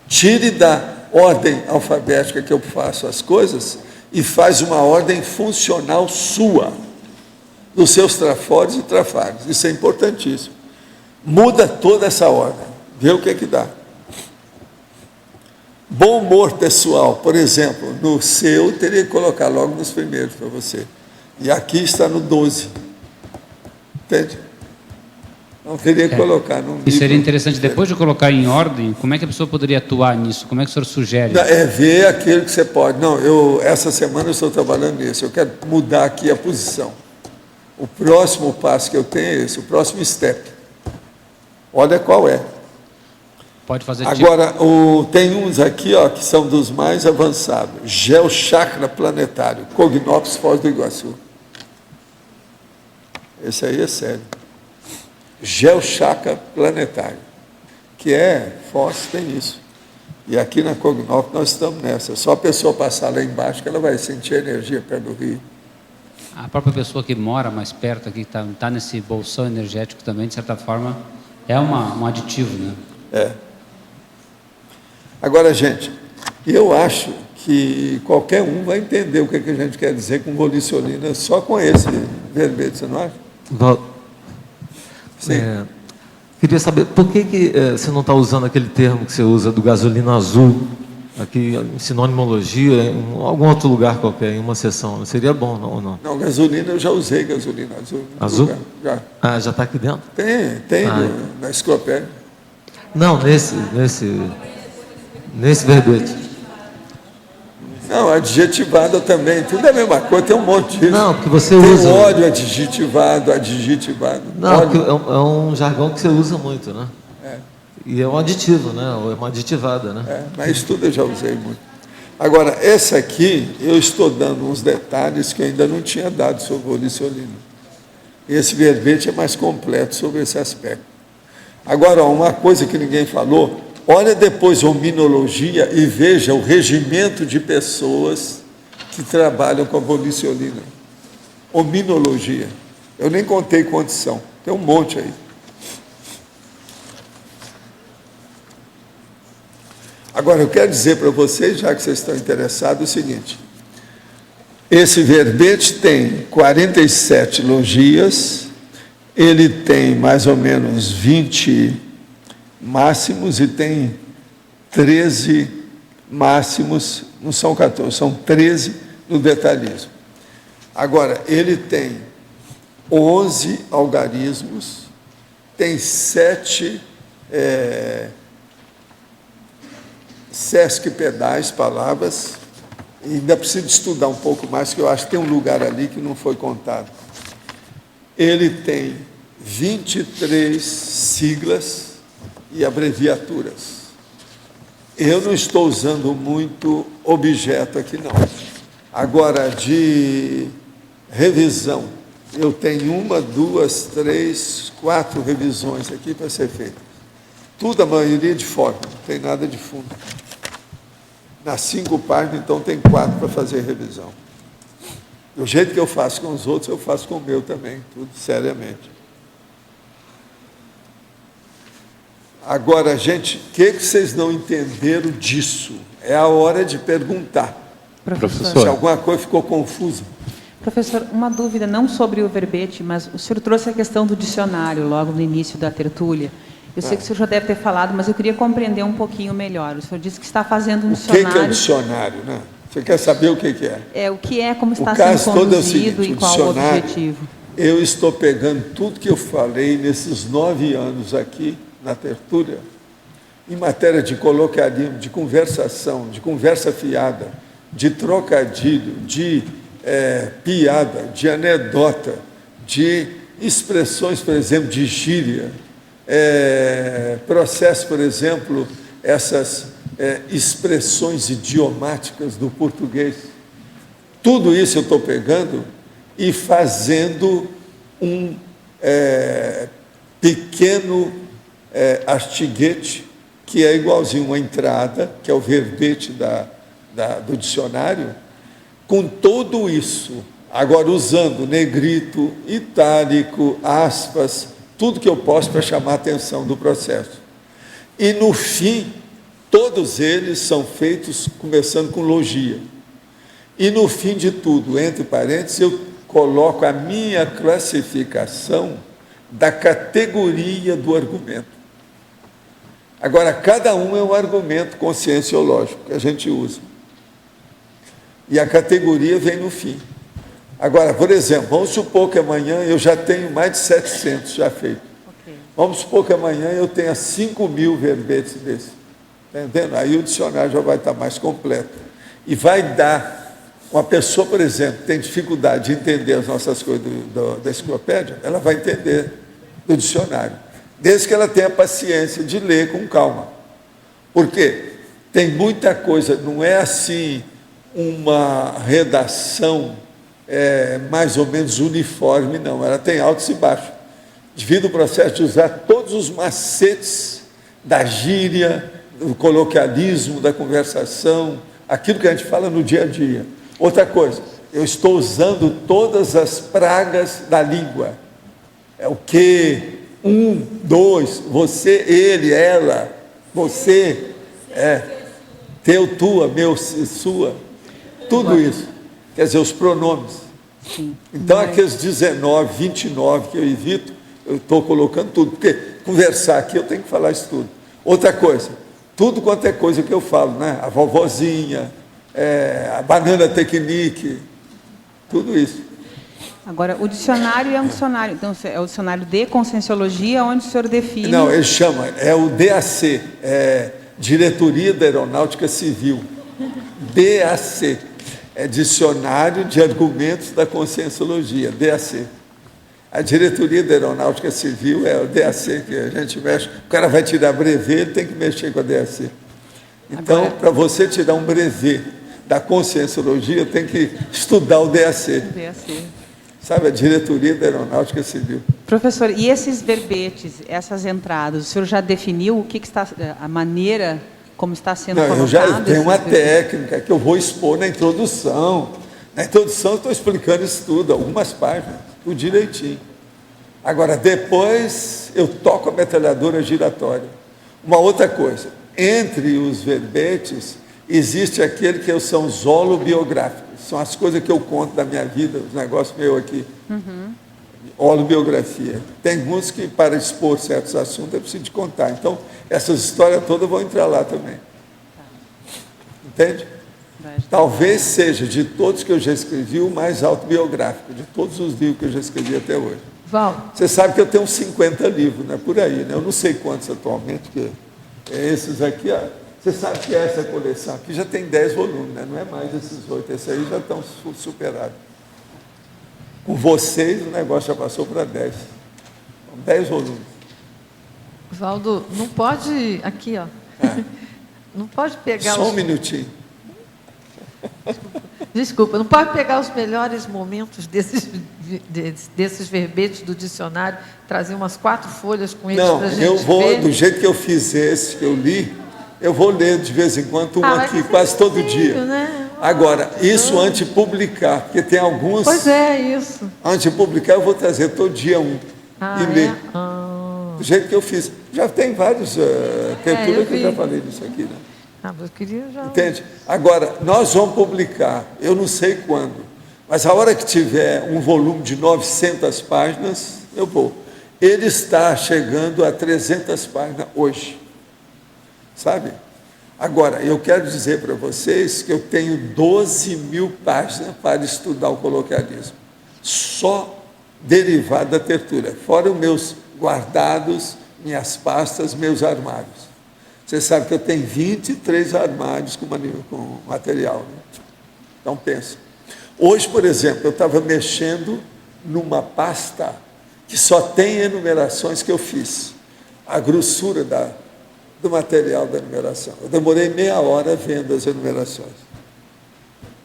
Tire da ordem alfabética que eu faço as coisas e faz uma ordem funcional sua, dos seus trafores e trafares. Isso é importantíssimo. Muda toda essa ordem, vê o que dá. Bom humor pessoal, por exemplo, no seu, teria que colocar logo nos primeiros para você. E aqui está no 12. Entende? Não teria que colocar num E seria interessante, depois de colocar em ordem, como é que a pessoa poderia atuar nisso? Como é que o senhor sugere? É ver aquilo que você pode. Não, essa semana eu estou trabalhando nisso, eu quero mudar aqui a posição. O próximo passo que eu tenho é esse, o próximo step. Olha qual é. Pode fazer Agora, tem uns aqui, ó, que são dos mais avançados. Geochakra planetário, Cognópolis, Foz do Iguaçu. Esse aí é sério. Geochaca planetário, que é FOSS, tem isso. E aqui na Cognop nós estamos nessa. Só a pessoa passar lá embaixo que ela vai sentir a energia perto do rio. A própria pessoa que mora mais perto aqui, que está nesse bolsão energético também, de certa forma, é um aditivo, né? É. Agora, gente, eu acho que qualquer um vai entender o que a gente quer dizer com volicionina só com esse verbete, você não acha? Sim. Queria saber, por que você não está usando aquele termo que você usa do gasolina azul, aqui em sinonimologia, em algum outro lugar qualquer, em uma sessão? Seria bom, não, ou não? Não, gasolina, eu já usei gasolina azul. Azul? Já. Ah, já está aqui dentro? Tem na enciclopédia. Não, nesse verbete. Não, adjetivada também, tudo é a mesma coisa, tem um monte disso. Não, que você tem usa. Tem óleo adjetivado. Não, é um jargão que você usa muito, né? É. E é um aditivo, né? Ou é uma aditivada, né? É, mas tudo eu já usei muito. Agora, essa aqui, eu estou dando uns detalhes que eu ainda não tinha dado sobre o volicionina. Esse verbete é mais completo sobre esse aspecto. Agora, uma coisa que ninguém falou, olha depois a hominologia e veja o regimento de pessoas que trabalham com a volicionina. Hominologia. Eu nem contei quantos são, tem um monte aí. Agora, eu quero dizer para vocês, já que vocês estão interessados, o seguinte. Esse verbete tem 47 logias, ele tem mais ou menos 20 máximos e tem 13 máximos, não são 14, são 13 no detalhismo. Agora, ele tem 11 algarismos, tem 7 sesquipedais, palavras, e ainda preciso estudar um pouco mais, que eu acho que tem um lugar ali que não foi contado. Ele tem 23 siglas e abreviaturas. Eu não estou usando muito objeto aqui, não. Agora, de revisão, eu tenho 1, 2, 3, 4 revisões aqui para ser feita. Tudo, a maioria de forma, não tem nada de fundo. Nas 5 páginas, então, tem 4 para fazer revisão. Do jeito que eu faço com os outros, eu faço com o meu também, tudo seriamente. Agora, gente, o que vocês não entenderam disso? É a hora de perguntar. Professor. Se alguma coisa ficou confusa. Professor, uma dúvida, não sobre o verbete, mas o senhor trouxe a questão do dicionário logo no início da tertúlia. Eu sei que o senhor já deve ter falado, mas eu queria compreender um pouquinho melhor. O senhor disse que está fazendo um dicionário. O que é o dicionário, né? Você quer saber o que é? É, o que é, como está sendo conduzido e qual o objetivo. Eu estou pegando tudo que eu falei nesses 9 anos aqui, na tertúlia, em matéria de coloquialismo, de conversação, de conversa fiada, de trocadilho, de piada, de anedota, de expressões, por exemplo, de gíria, processo, por exemplo, essas expressões idiomáticas do português. Tudo isso eu estou pegando e fazendo um pequeno artiguete, que é igualzinho uma entrada, que é o verbete do dicionário, com tudo isso, agora usando negrito, itálico, aspas, tudo que eu posso para chamar a atenção do processo. E, no fim, todos eles são feitos começando com logia. E, no fim de tudo, entre parênteses, eu coloco a minha classificação da categoria do argumento. Agora, cada um é um argumento conscienciológico que a gente usa. E a categoria vem no fim. Agora, por exemplo, vamos supor que amanhã eu já tenho mais de 700 já feitos. Okay. Vamos supor que amanhã eu tenha 5.000 verbetes desses. Está entendendo? Aí o dicionário já vai estar mais completo. E vai dar, uma pessoa, por exemplo, que tem dificuldade de entender as nossas coisas da enciclopédia, ela vai entender do dicionário. Desde que ela tenha paciência de ler com calma. Porque tem muita coisa, não é assim uma redação mais ou menos uniforme, não. Ela tem altos e baixos. Devido ao processo de usar todos os macetes da gíria, do coloquialismo, da conversação, aquilo que a gente fala no dia a dia. Outra coisa, eu estou usando todas as pragas da língua. É o que, dois, você, ele, ela, você, teu, tua, meu, sua, tudo isso. Quer dizer, os pronomes. Então, aqueles 19, 29 que eu evito, eu estou colocando tudo, porque conversar aqui eu tenho que falar isso tudo. Outra coisa, tudo quanto é coisa que eu falo, né? A vovozinha, a banana technique, tudo isso. Agora, o dicionário é um dicionário, então é o dicionário de Conscienciologia, onde o senhor define... Não, ele chama, é o DAC, Diretoria da Aeronáutica Civil. DAC, é Dicionário de Argumentos da Conscienciologia, DAC. A Diretoria da Aeronáutica Civil é o DAC, que a gente mexe. O cara vai tirar brevet, ele tem que mexer com a DAC. Então, para você tirar um brevet da Conscienciologia, tem que estudar o DAC. Sabe, a Diretoria da Aeronáutica Civil. Professor, e esses verbetes, essas entradas, o senhor já definiu o que está, a maneira como está sendo colocado? Eu já tenho uma técnica que eu vou expor na introdução. Na introdução eu estou explicando isso tudo, algumas páginas, tudo direitinho. Agora, depois eu toco a metralhadora giratória. Uma outra coisa, entre os verbetes, existe aquele que são os holobiográficos. São as coisas que eu conto da minha vida, os negócios meus aqui. Holobiografia. Tem uns que, para expor certos assuntos, eu preciso de contar. Então, essas histórias todas vão entrar lá também. Entende? Talvez seja, de todos que eu já escrevi, o mais autobiográfico, de todos os livros que eu já escrevi até hoje. Val. Você sabe que eu tenho uns 50 livros, né? Por aí, né? Eu não sei quantos atualmente, que esses aqui, ó, você sabe que essa coleção aqui já tem 10 volumes, né? Não é mais esses 8, esses aí já estão superados. Com vocês, o negócio já passou para 10. São 10 volumes. Valdo, não pode, aqui, ó, não pode pegar... Só um minutinho. Desculpa, não pode pegar os melhores momentos desses verbetes do dicionário, trazer umas 4 folhas com eles para a gente ver? Não, eu vou, do jeito que eu fiz esse, que eu li, eu vou ler de vez em quando aqui, quase todo dia. Né? Agora, isso antes de publicar, porque tem alguns... Pois é, isso. Antes de publicar, eu vou trazer todo dia um e ler. Do jeito que eu fiz. Já tem vários tertulias que eu já falei disso aqui, né? Eu queria já... Entende? Agora, nós vamos publicar, eu não sei quando, mas a hora que tiver um volume de 900 páginas, eu vou. Ele está chegando a 300 páginas hoje. Sabe? Agora, eu quero dizer para vocês que eu tenho 12.000 páginas para estudar o coloquialismo. Só derivado da tertúlia, fora os meus guardados, minhas pastas, meus armários. Você sabe que eu tenho 23 armários com material. Né? Então, pensa. Hoje, por exemplo, eu estava mexendo numa pasta que só tem enumerações que eu fiz. A grossura do material da enumeração. Eu demorei meia hora vendo as enumerações.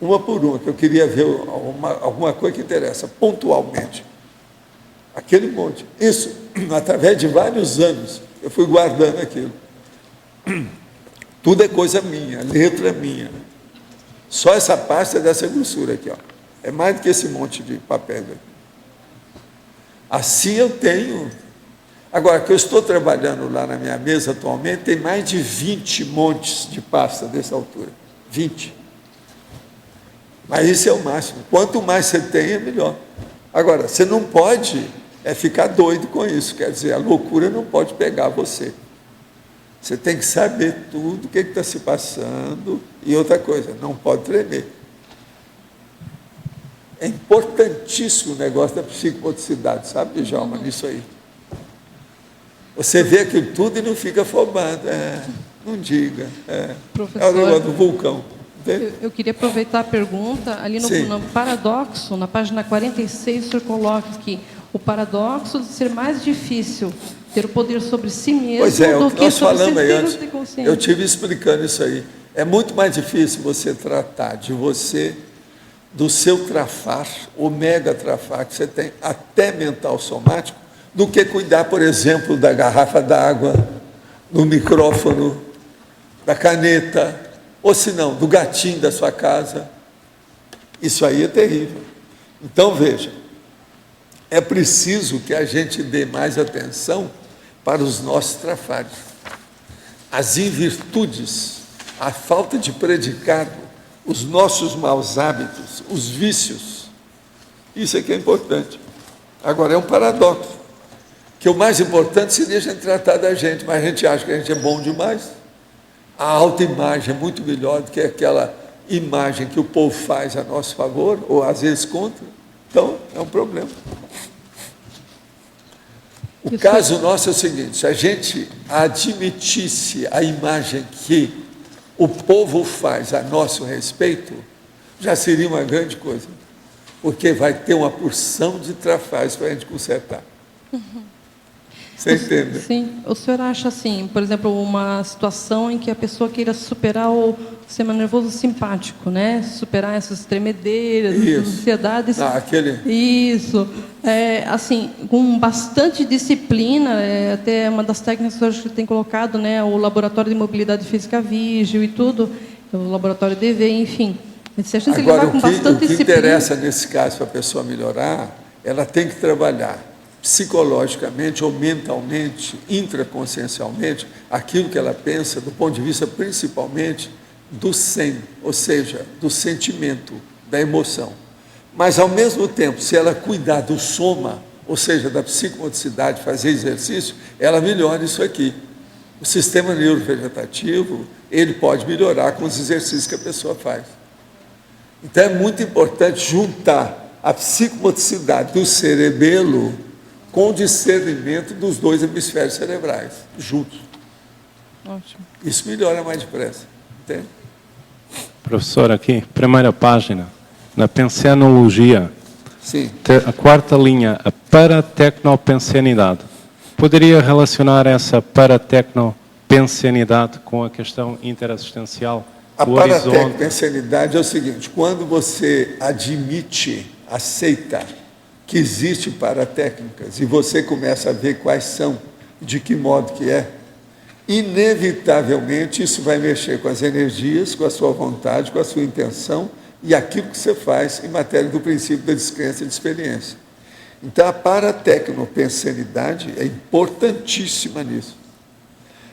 Uma por uma, que eu queria ver alguma coisa que interessa, pontualmente. Aquele monte. Isso, através de vários anos, eu fui guardando aquilo. Tudo é coisa minha, letra é minha. Só essa pasta é dessa grossura aqui, ó. É mais do que esse monte de papel aqui. Assim eu tenho. Agora, que eu estou trabalhando lá na minha mesa atualmente, tem mais de 20 montes de pasta dessa altura. 20. Mas isso é o máximo. Quanto mais você tem, é melhor. Agora, você não pode ficar doido com isso. Quer dizer, a loucura não pode pegar você. Você tem que saber tudo o que está se passando. E outra coisa, não pode tremer. É importantíssimo o negócio da psicomotricidade, sabe, Djalma, nisso aí. Você vê aquilo tudo e não fica afobado. Não diga. É o negócio do vulcão. Eu queria aproveitar a pergunta. Ali no paradoxo, na página 46, o senhor coloca que o paradoxo de ser mais difícil ter o poder sobre si mesmo do que sobre seus filhos de consciência. Eu estive explicando isso aí. É muito mais difícil você tratar de você do seu trafar, omega trafar, que você tem até mental somático, do que cuidar, por exemplo, da garrafa d'água, do micrófono, da caneta, ou se não, do gatinho da sua casa. Isso aí é terrível. Então, veja, é preciso que a gente dê mais atenção para os nossos trafares. As invirtudes, a falta de predicado, os nossos maus hábitos, os vícios. Isso é que é importante. Agora, é um paradoxo, que o mais importante seria a gente tratar da gente, mas a gente acha que a gente é bom demais. A autoimagem é muito melhor do que aquela imagem que o povo faz a nosso favor, ou às vezes contra. Então, é um problema. O caso nosso é o seguinte: se a gente admitisse a imagem que o povo faz a nosso respeito, já seria uma grande coisa, porque vai ter uma porção de trafares para a gente consertar. Você entende? Sim. O senhor acha assim, por exemplo, uma situação em que a pessoa queira superar o sistema nervoso simpático, né? Superar essas tremedeiras, essas ansiedades. Isso. Assim, com bastante disciplina, até uma das técnicas que a gente tem colocado, né? O laboratório de mobilidade física Vigil e tudo, o laboratório DV, enfim. Se a gente levar com bastante disciplina. O que interessa nesse caso para a pessoa melhorar, ela tem que trabalhar psicologicamente ou mentalmente, intraconsciencialmente, aquilo que ela pensa do ponto de vista principalmente do sen, ou seja, do sentimento, da emoção. Mas, ao mesmo tempo, se ela cuidar do soma, ou seja, da psicomotricidade, fazer exercício, ela melhora isso aqui. O sistema neurovegetativo, ele pode melhorar com os exercícios que a pessoa faz. Então, é muito importante juntar a psicomotricidade do cerebelo com o discernimento dos dois hemisférios cerebrais, juntos. Ótimo. Isso melhora mais depressa, entende? Professor, aqui, primeira página, na pensenologia, sim. A quarta linha, a paratecnopensenidade. Poderia relacionar essa paratecnopensenidade com a questão interassistencial? A paratecnopensenidade é o seguinte: quando você admite, aceita que existe paratécnicas e você começa a ver quais são, de que modo que é, inevitavelmente isso vai mexer com as energias, com a sua vontade, com a sua intenção e aquilo que você faz em matéria do princípio da descrença e de experiência. Então, a paratecnopensenidade é importantíssima nisso.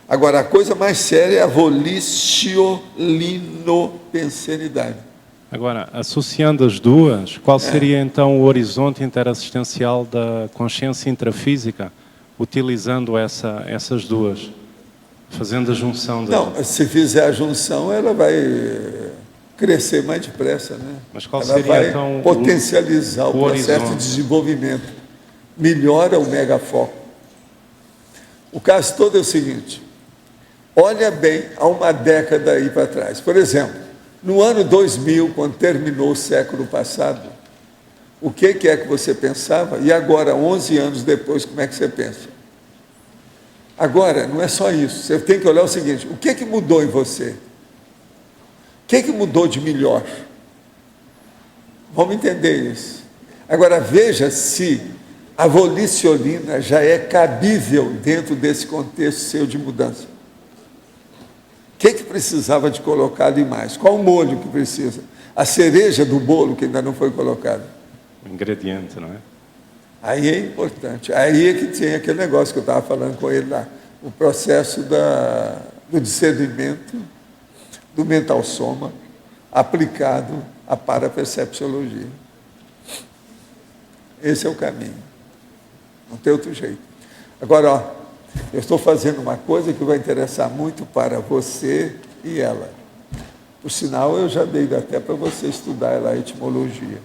Agora, a coisa mais séria é a volitioninopensenidade. Agora, associando as duas, qual seria então o horizonte interassistencial da consciência intrafísica, utilizando essas duas, fazendo a junção das... Não, se fizer a junção, ela vai crescer mais depressa, né? Mas qual ela seria vai então potencializar o processo horizonte de desenvolvimento, melhora o megafoco. O caso todo é o seguinte: olha bem, há uma década aí para trás, por exemplo, no ano 2000, quando terminou o século passado, o que é que você pensava? E agora, 11 anos depois, como é que você pensa? Agora, não é só isso. Você tem que olhar o seguinte: o que mudou em você? O que mudou de melhor? Vamos entender isso. Agora, veja se a volicionina já é cabível dentro desse contexto seu de mudança. O que precisava de colocar ali mais? Qual o molho que precisa? A cereja do bolo que ainda não foi colocada. O ingrediente, não é? Aí é importante. Aí é que tem aquele negócio que eu estava falando com ele lá. O processo do discernimento, do mental soma, aplicado à parapercepciologia. Esse é o caminho. Não tem outro jeito. Agora, ó, eu estou fazendo uma coisa que vai interessar muito para você e ela. Por sinal, eu já dei até para você estudar lá a etimologia,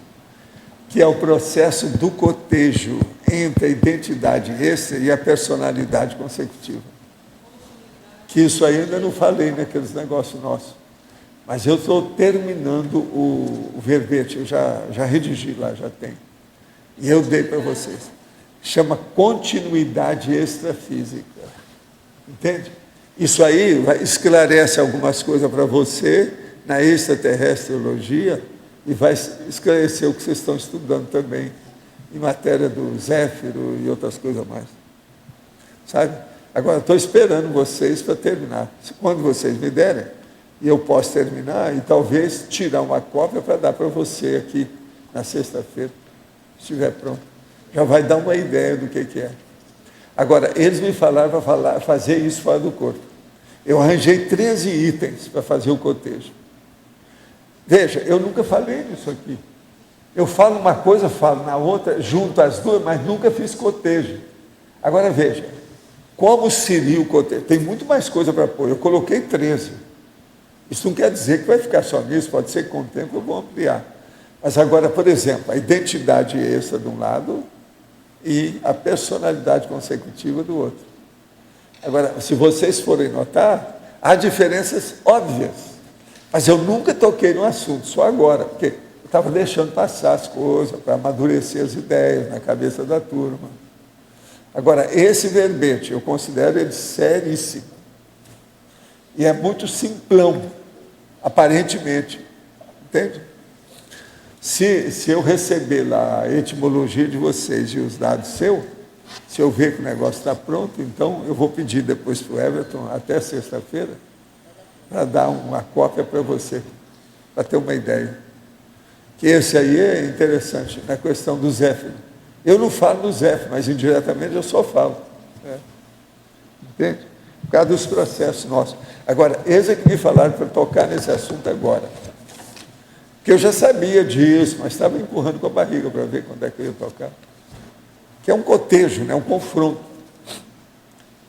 que é o processo do cotejo entre a identidade extra e a personalidade consecutiva. Que isso aí ainda não falei naqueles negócios nossos. Mas eu estou terminando o verbete, eu já redigi lá, já tem. E eu dei para vocês. Chama continuidade extrafísica. Entende? Isso aí esclarece algumas coisas para você na extraterrestriologia e vai esclarecer o que vocês estão estudando também, em matéria do Zéfiro e outras coisas mais. Sabe? Agora, estou esperando vocês para terminar. Quando vocês me derem, e eu posso terminar, e talvez tirar uma cópia para dar para você aqui na sexta-feira, se estiver pronto. Já vai dar uma ideia do que é. Agora, eles me falaram para fazer isso fora do corpo. Eu arranjei 13 itens para fazer o cotejo. Veja, eu nunca falei nisso aqui. Eu falo uma coisa, falo na outra, junto as duas, mas nunca fiz cotejo. Agora veja, como seria o cotejo? Tem muito mais coisa para pôr. Eu coloquei 13. Isso não quer dizer que vai ficar só nisso, pode ser que com o tempo eu vou ampliar. Mas agora, por exemplo, a identidade extra de um lado e a personalidade consecutiva do outro. Agora, se vocês forem notar, há diferenças óbvias. Mas eu nunca toquei no assunto, só agora, porque eu estava deixando passar as coisas, para amadurecer as ideias na cabeça da turma. Agora, esse verbete, eu considero ele seríssimo. E é muito simplão, aparentemente. Entende? Se eu receber lá a etimologia de vocês e os dados seus, se eu ver que o negócio está pronto, então eu vou pedir depois para o Everton, até sexta-feira, para dar uma cópia para você, para ter uma ideia. Que esse aí é interessante, na questão do Zéfiro. Eu não falo do Zéfiro, mas indiretamente eu só falo. Entende? Por causa dos processos nossos. Agora, eles é que me falaram para tocar nesse assunto agora. Porque eu já sabia disso, mas estava empurrando com a barriga para ver quando é que eu ia tocar. Que é um cotejo, né? Um confronto.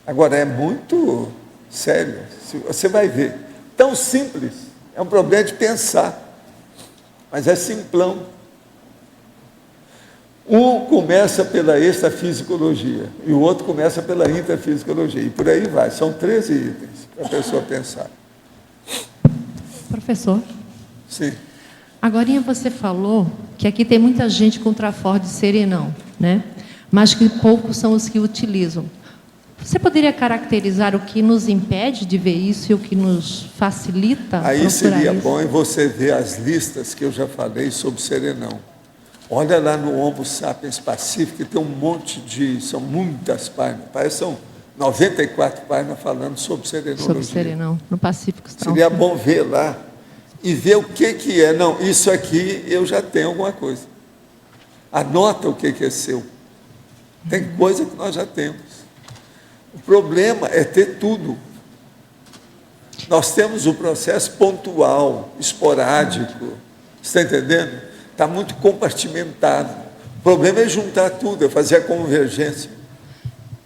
Agora, é muito sério. Você vai ver. Tão simples. É um problema de pensar. Mas é simplão. Um começa pela extrafisicologia e o outro começa pela intrafisicologia. E por aí vai. São 13 itens para a pessoa pensar. Professor? Sim. Agorinha você falou que aqui tem muita gente com traford de serenão, né? Mas que poucos são os que utilizam. Você poderia caracterizar o que nos impede de ver isso e o que nos facilita? Aí seria bom você ver as listas que eu já falei sobre serenão. Olha lá no Homo sapiens Pacífico, que tem um monte de... São muitas páginas. Parece que são 94 páginas falando sobre serenologia. Sobre serenão, no Pacífico. Seria bom ver lá e ver o que é. Não, isso aqui eu já tenho alguma coisa. Anota o que é seu. Tem coisa que nós já temos. O problema é ter tudo. Nós temos o processo pontual, esporádico. Você está entendendo? Está muito compartimentado. O problema é juntar tudo, é fazer a convergência.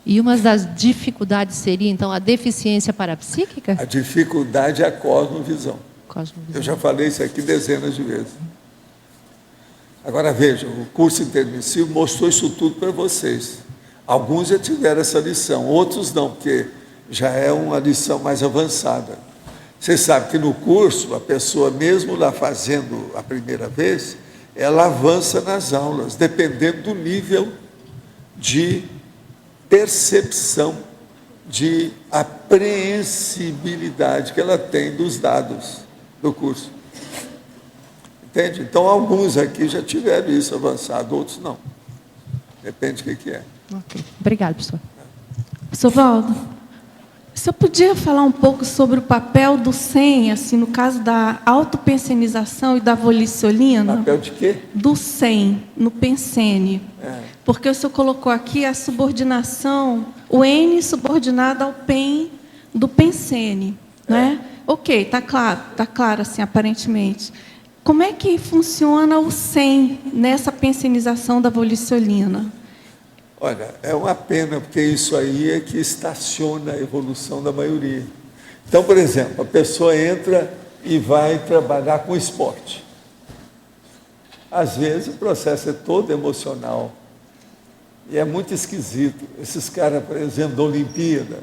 E uma das dificuldades seria, então, a deficiência parapsíquica? A dificuldade é a cosmovisão. Eu já falei isso aqui dezenas de vezes. Agora veja, o curso intermissivo mostrou isso tudo para vocês. Alguns já tiveram essa lição, outros não, porque já é uma lição mais avançada. Vocês sabem que no curso, a pessoa mesmo lá fazendo a primeira vez, ela avança nas aulas, dependendo do nível de percepção, de apreensibilidade que ela tem dos dados do curso. Entende? Então, alguns aqui já tiveram isso avançado, outros não. Depende do que é. Okay. Obrigada, professor. Professor Valdo, o senhor podia falar um pouco sobre o papel do SEM, assim, no caso da autopensenização e da voliciolina? Papel de quê? Do SEM, no pensene. Porque o senhor colocou aqui a subordinação, o N subordinado ao PEN do pensene. Né? Ok, está claro assim, aparentemente. Como é que funciona o SEM nessa pensenização da voliciolina? Olha, é uma pena, porque isso aí é que estaciona a evolução da maioria. Então, por exemplo, a pessoa entra e vai trabalhar com esporte. Às vezes o processo é todo emocional. E é muito esquisito. Esses caras, por exemplo, da Olimpíada,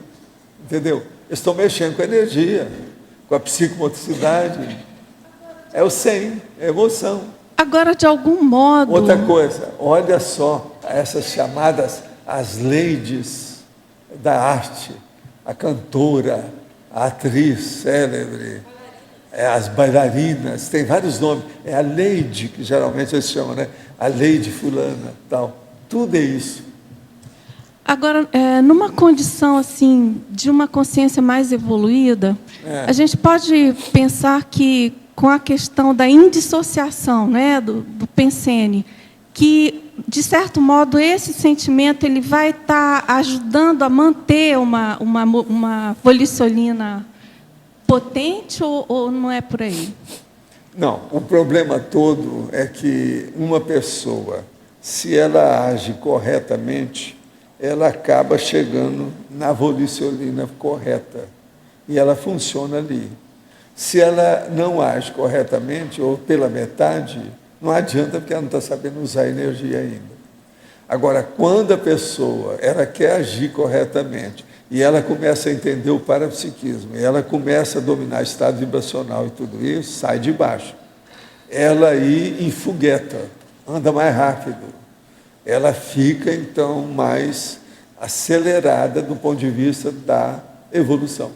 entendeu? Eles estão mexendo com a energia, com a psicomotricidade. É o SEM, é a emoção. Agora, de algum modo... Outra coisa, olha só essas chamadas as ladies da arte, a cantora, a atriz célebre, as bailarinas, tem vários nomes. É a Lady, que geralmente eles chamam, né? A Lady fulana, tal. Tudo é isso. Agora, numa condição assim de uma consciência mais evoluída, a gente pode pensar que com a questão da indissociação, né, do pensene, que de certo modo esse sentimento ele vai estar ajudando a manter uma volicionina potente ou não é por aí? Não, o problema todo é que uma pessoa, se ela age corretamente, ela acaba chegando na volicionina correta e ela funciona ali. Se ela não age corretamente ou pela metade, não adianta porque ela não está sabendo usar a energia ainda. Agora, quando a pessoa ela quer agir corretamente e ela começa a entender o parapsiquismo, e ela começa a dominar o estado vibracional e tudo isso, sai de baixo. Ela aí enfogueta, anda mais rápido. Ela fica, então, mais acelerada do ponto de vista da evolução.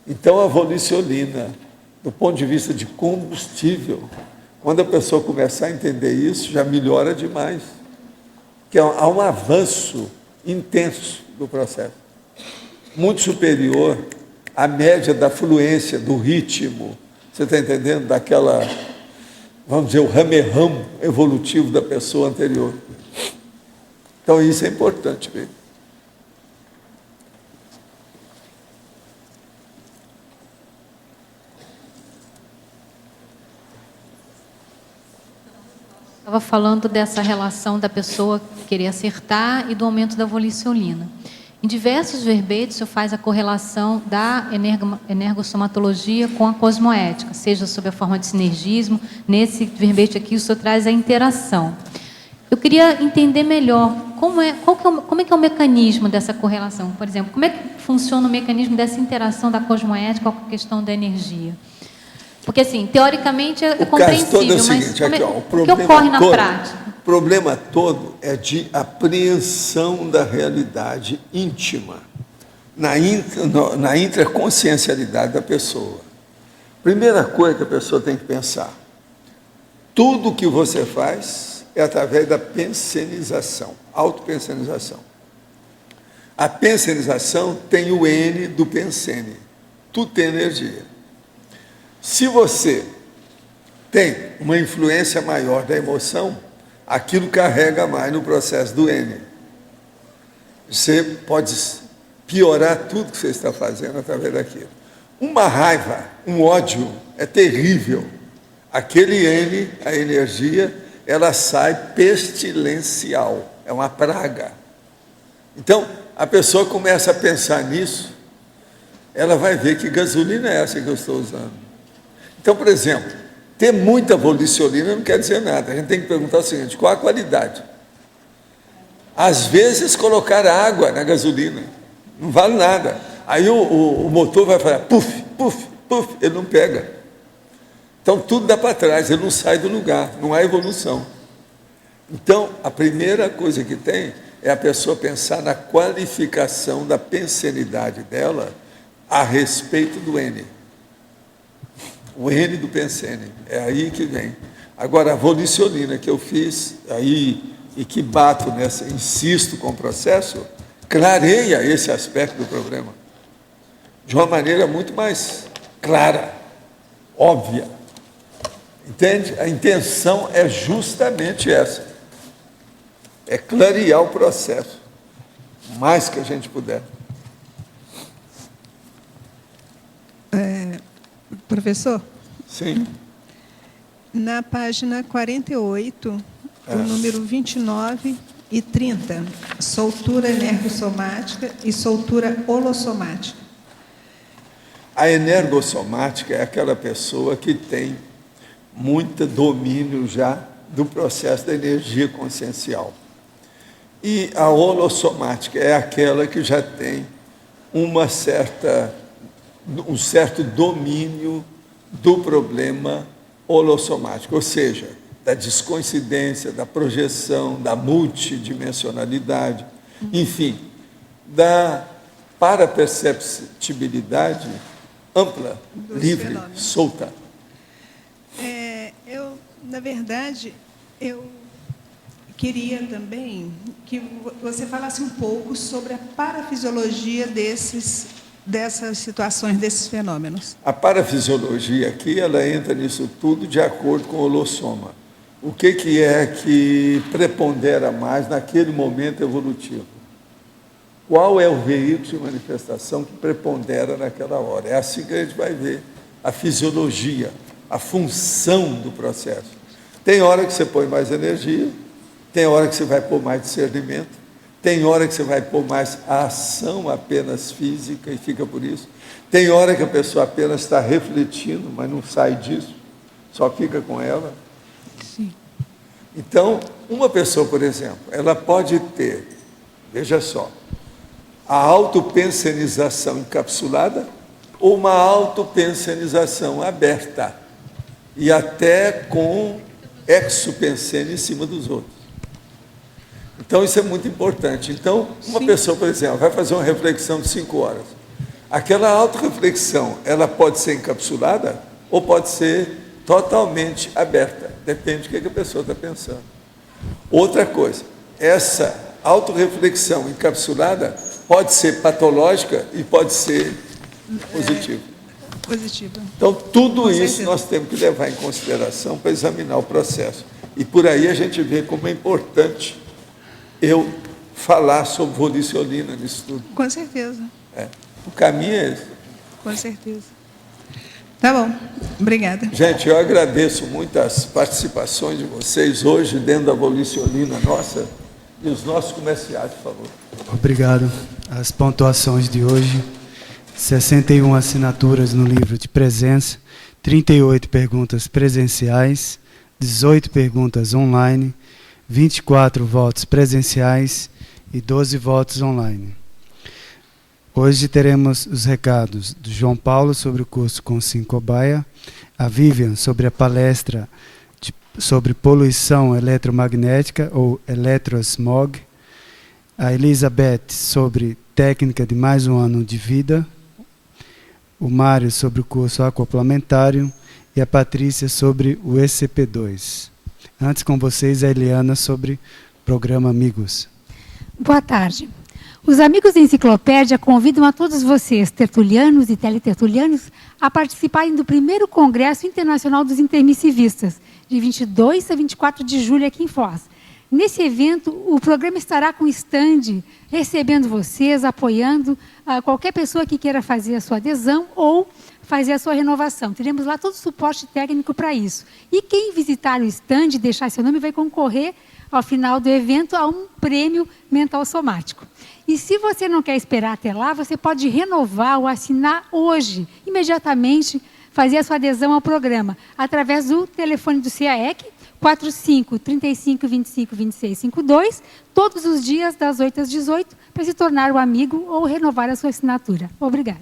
Então, a volicionina, do ponto de vista de combustível, quando a pessoa começar a entender isso, já melhora demais. Porque há um avanço intenso do processo, muito superior à média da fluência, do ritmo, você está entendendo? Daquela, vamos dizer, o rame-ramo evolutivo da pessoa anterior. Então, isso é importante ver. Estava falando dessa relação da pessoa querer acertar e do aumento da volicionina. Em diversos verbetes, o senhor faz a correlação da energossomatologia com a cosmoética, seja sob a forma de sinergismo. Nesse verbete aqui, o senhor traz a interação. Eu queria entender melhor como é que é o mecanismo dessa correlação. Por exemplo, como é que funciona o mecanismo dessa interação da cosmoética com a questão da energia? Porque, assim, teoricamente é compreensível, mas o que ocorre na prática? O problema todo é de apreensão da realidade íntima, na intraconsciencialidade da pessoa. Primeira coisa que a pessoa tem que pensar, tudo que você faz é através da pensenização, autopensenização. A pensenização tem o N do pensene, tudo tem energia. Se você tem uma influência maior da emoção, aquilo carrega mais no processo do N. Você pode piorar tudo que você está fazendo através daquilo. Uma raiva, um ódio é terrível. Aquele N, a energia, ela sai pestilencial, é uma praga. Então, a pessoa começa a pensar nisso, ela vai ver que gasolina é essa que eu estou usando. Então, por exemplo, ter muita volicionina não quer dizer nada. A gente tem que perguntar o seguinte, qual a qualidade? Às vezes, colocar água na gasolina não vale nada. Aí o motor vai falar, puf, puf, puf, ele não pega. Então, tudo dá para trás, ele não sai do lugar, não há evolução. Então, a primeira coisa que tem é a pessoa pensar na qualificação da pensenidade dela a respeito do N. O N do pensene, é aí que vem. Agora, a volicionina que eu fiz aí e que bato nessa, insisto com o processo, clareia esse aspecto do problema de uma maneira muito mais clara, óbvia. Entende? A intenção é justamente essa. É clarear o processo, o mais que a gente puder. Professor? Sim. Na página 48, o número 29 e 30, soltura energossomática e soltura holossomática. A energossomática é aquela pessoa que tem muito domínio já do processo da energia consciencial. E a holossomática é aquela que já tem um certo domínio do problema holossomático, ou seja, da descoincidência, da projeção, da multidimensionalidade, enfim, da paraperceptibilidade ampla, livre, solta. Na verdade, eu queria também que você falasse um pouco sobre a parafisiologia dessas situações, desses fenômenos. A parafisiologia aqui, ela entra nisso tudo de acordo com o holossoma. O que é que prepondera mais naquele momento evolutivo? Qual é o veículo de manifestação que prepondera naquela hora? É assim que a gente vai ver a fisiologia, a função do processo. Tem hora que você põe mais energia, tem hora que você vai pôr mais discernimento, tem hora que você vai pôr mais a ação apenas física e fica por isso. Tem hora que a pessoa apenas está refletindo, mas não sai disso, só fica com ela. Sim. Então, uma pessoa, por exemplo, ela pode ter, veja só, a autopensionização encapsulada ou uma autopensionização aberta e até com exupensene em cima dos outros. Então, isso é muito importante. Então, uma pessoa, por exemplo, vai fazer uma reflexão de 5 horas. Aquela autorreflexão, ela pode ser encapsulada ou pode ser totalmente aberta. Depende do que a pessoa está pensando. Outra coisa, essa autorreflexão encapsulada pode ser patológica e pode ser positiva. Positiva. Então, tudo isso nós temos que levar em consideração para examinar o processo. E por aí a gente vê como é importante eu falar sobre volicionina nisso tudo. Com certeza. O caminho é esse. Com certeza. Tá bom. Obrigada. Gente, eu agradeço muito as participações de vocês hoje dentro da volicionina nossa e os nossos comerciais, por favor. Obrigado. As pontuações de hoje: 61 assinaturas no livro de presença, 38 perguntas presenciais, 18 perguntas online, 24 votos presenciais e 12 votos online. Hoje teremos os recados do João Paulo sobre o curso com Sincobaia, a Vivian sobre a palestra sobre poluição eletromagnética ou eletrosmog, a Elizabeth sobre técnica de mais um ano de vida, o Mário sobre o curso acoplamentário e a Patrícia sobre o ECP2. Antes com vocês, a Eliana sobre o programa Amigos. Boa tarde. Os amigos da Enciclopédia convidam a todos vocês, tertulianos e teletertulianos, a participarem do primeiro Congresso Internacional dos Intermissivistas, de 22 a 24 de julho aqui em Foz. Nesse evento, o programa estará com stand, recebendo vocês, apoiando qualquer pessoa que queira fazer a sua adesão ou fazer a sua renovação. Teremos lá todo o suporte técnico para isso. E quem visitar o stand e deixar seu nome vai concorrer, ao final do evento, a um prêmio mental somático. E se você não quer esperar até lá, você pode renovar ou assinar hoje, imediatamente, fazer a sua adesão ao programa, através do telefone do CAEC, 45 35 25 26 52, todos os dias das 8 às 18, para se tornar um amigo ou renovar a sua assinatura. Obrigada.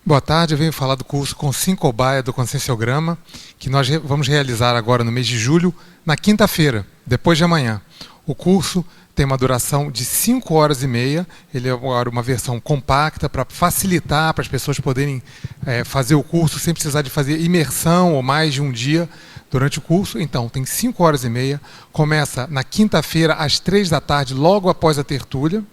Boa tarde, eu venho falar do curso com Sincobaia do Conscienciograma, que nós vamos realizar agora no mês de julho, na quinta-feira, depois de amanhã. O curso tem uma duração de 5 horas e meia, ele é agora uma versão compacta para facilitar para as pessoas poderem fazer o curso sem precisar de fazer imersão ou mais de um dia durante o curso. Então, tem 5 horas e meia, começa na quinta-feira às 3 da tarde, logo após a tertúlia.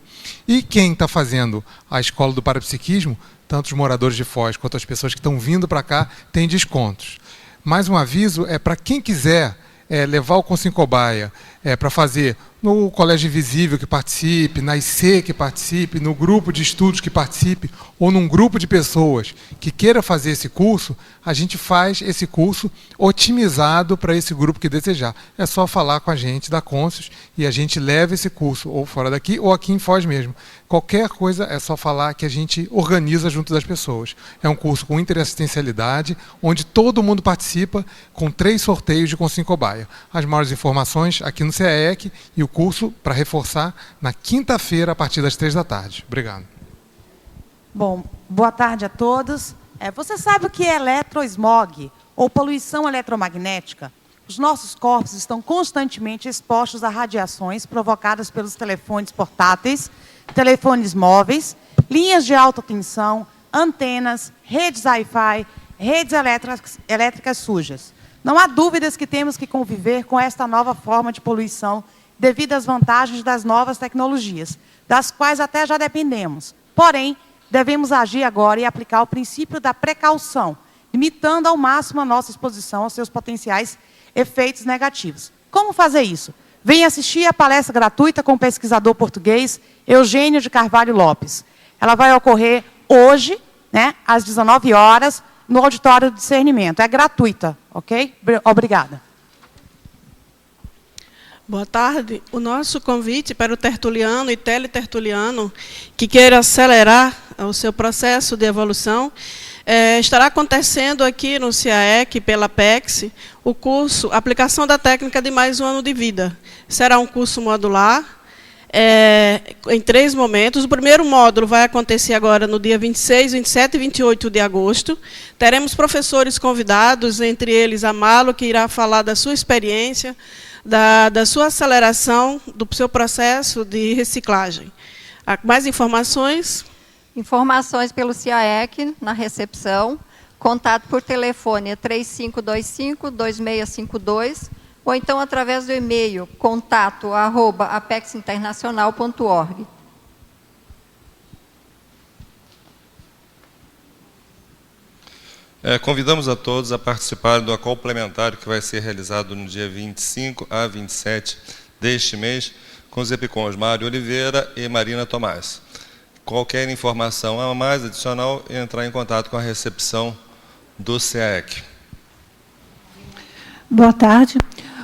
E quem está fazendo a Escola do Parapsiquismo, tanto os moradores de Foz quanto as pessoas que estão vindo para cá, tem descontos. Mais um aviso, para quem quiser levar o Consincobaia para fazer no Colégio Invisível que participe, na IC que participe, no grupo de estudos que participe, ou num grupo de pessoas que queira fazer esse curso, a gente faz esse curso otimizado para esse grupo que desejar. É só falar com a gente da Conscius e a gente leva esse curso ou fora daqui ou aqui em Foz mesmo. Qualquer coisa é só falar que a gente organiza junto das pessoas. É um curso com interassistencialidade, onde todo mundo participa, com 3 sorteios de Consincobaia. As maiores informações aqui no CAEC e o curso, para reforçar, na quinta-feira, a partir das 3 da tarde. Obrigado. Bom, boa tarde a todos. Você sabe o que é eletrosmog, ou poluição eletromagnética? Os nossos corpos estão constantemente expostos a radiações provocadas pelos telefones portáteis, telefones móveis linhas de alta tensão, antenas, redes Wi-Fi, redes elétricas sujas. Não há dúvidas que temos que conviver com esta nova forma de poluição devido às vantagens das novas tecnologias, das quais até já dependemos. Porém, devemos agir agora e aplicar o princípio da precaução, limitando ao máximo a nossa exposição aos seus potenciais efeitos negativos. Como fazer isso? Venha assistir a palestra gratuita com o pesquisador português Eugênio de Carvalho Lopes. Ela vai ocorrer hoje, né, às 19 horas, no Auditório do Discernimento. É gratuita, ok? Obrigada. Boa tarde. O nosso convite para o tertuliano e teletertuliano que queira acelerar o seu processo de evolução estará acontecendo aqui no CIAEC, pela PEX, o curso Aplicação da Técnica de Mais um Ano de Vida. Será um curso modular, em 3 momentos. O primeiro módulo vai acontecer agora no dia 26, 27 e 28 de agosto. Teremos professores convidados, entre eles a Malo, que irá falar da sua experiência, da sua aceleração, do seu processo de reciclagem. Mais informações? Informações pelo CIAEC, na recepção. Contato por telefone 3525-2652, ou então através do e-mail contato@apexinternacional.org. Convidamos a todos a participarem do complementário que vai ser realizado no dia 25 a 27 deste mês, com os EPICONs Mário Oliveira e Marina Tomás. Qualquer informação a mais adicional, entrar em contato com a recepção do CIAEC. Boa tarde.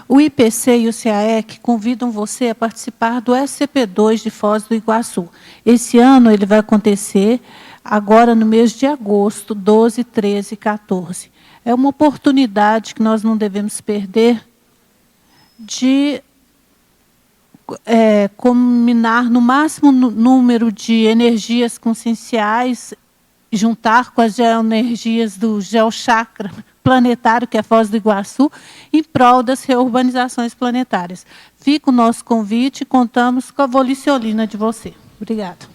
O IPC e o CIAEC convidam você a participar do SCP-2 de Foz do Iguaçu. Esse ano ele vai acontecer agora no mês de agosto, 12, 13 e 14. É uma oportunidade que nós não devemos perder de combinar no máximo número de energias conscienciais, juntar com as geoenergias do geochakra planetário, que é Foz do Iguaçu, em prol das reurbanizações planetárias. Fica o nosso convite e contamos com a volicionalina de você. Obrigada.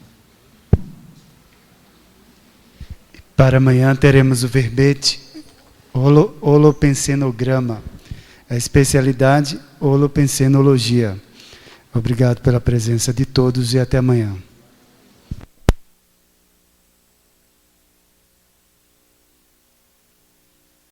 Para amanhã teremos o verbete holopensenograma, a especialidade holopensenologia. Obrigado pela presença de todos e até amanhã.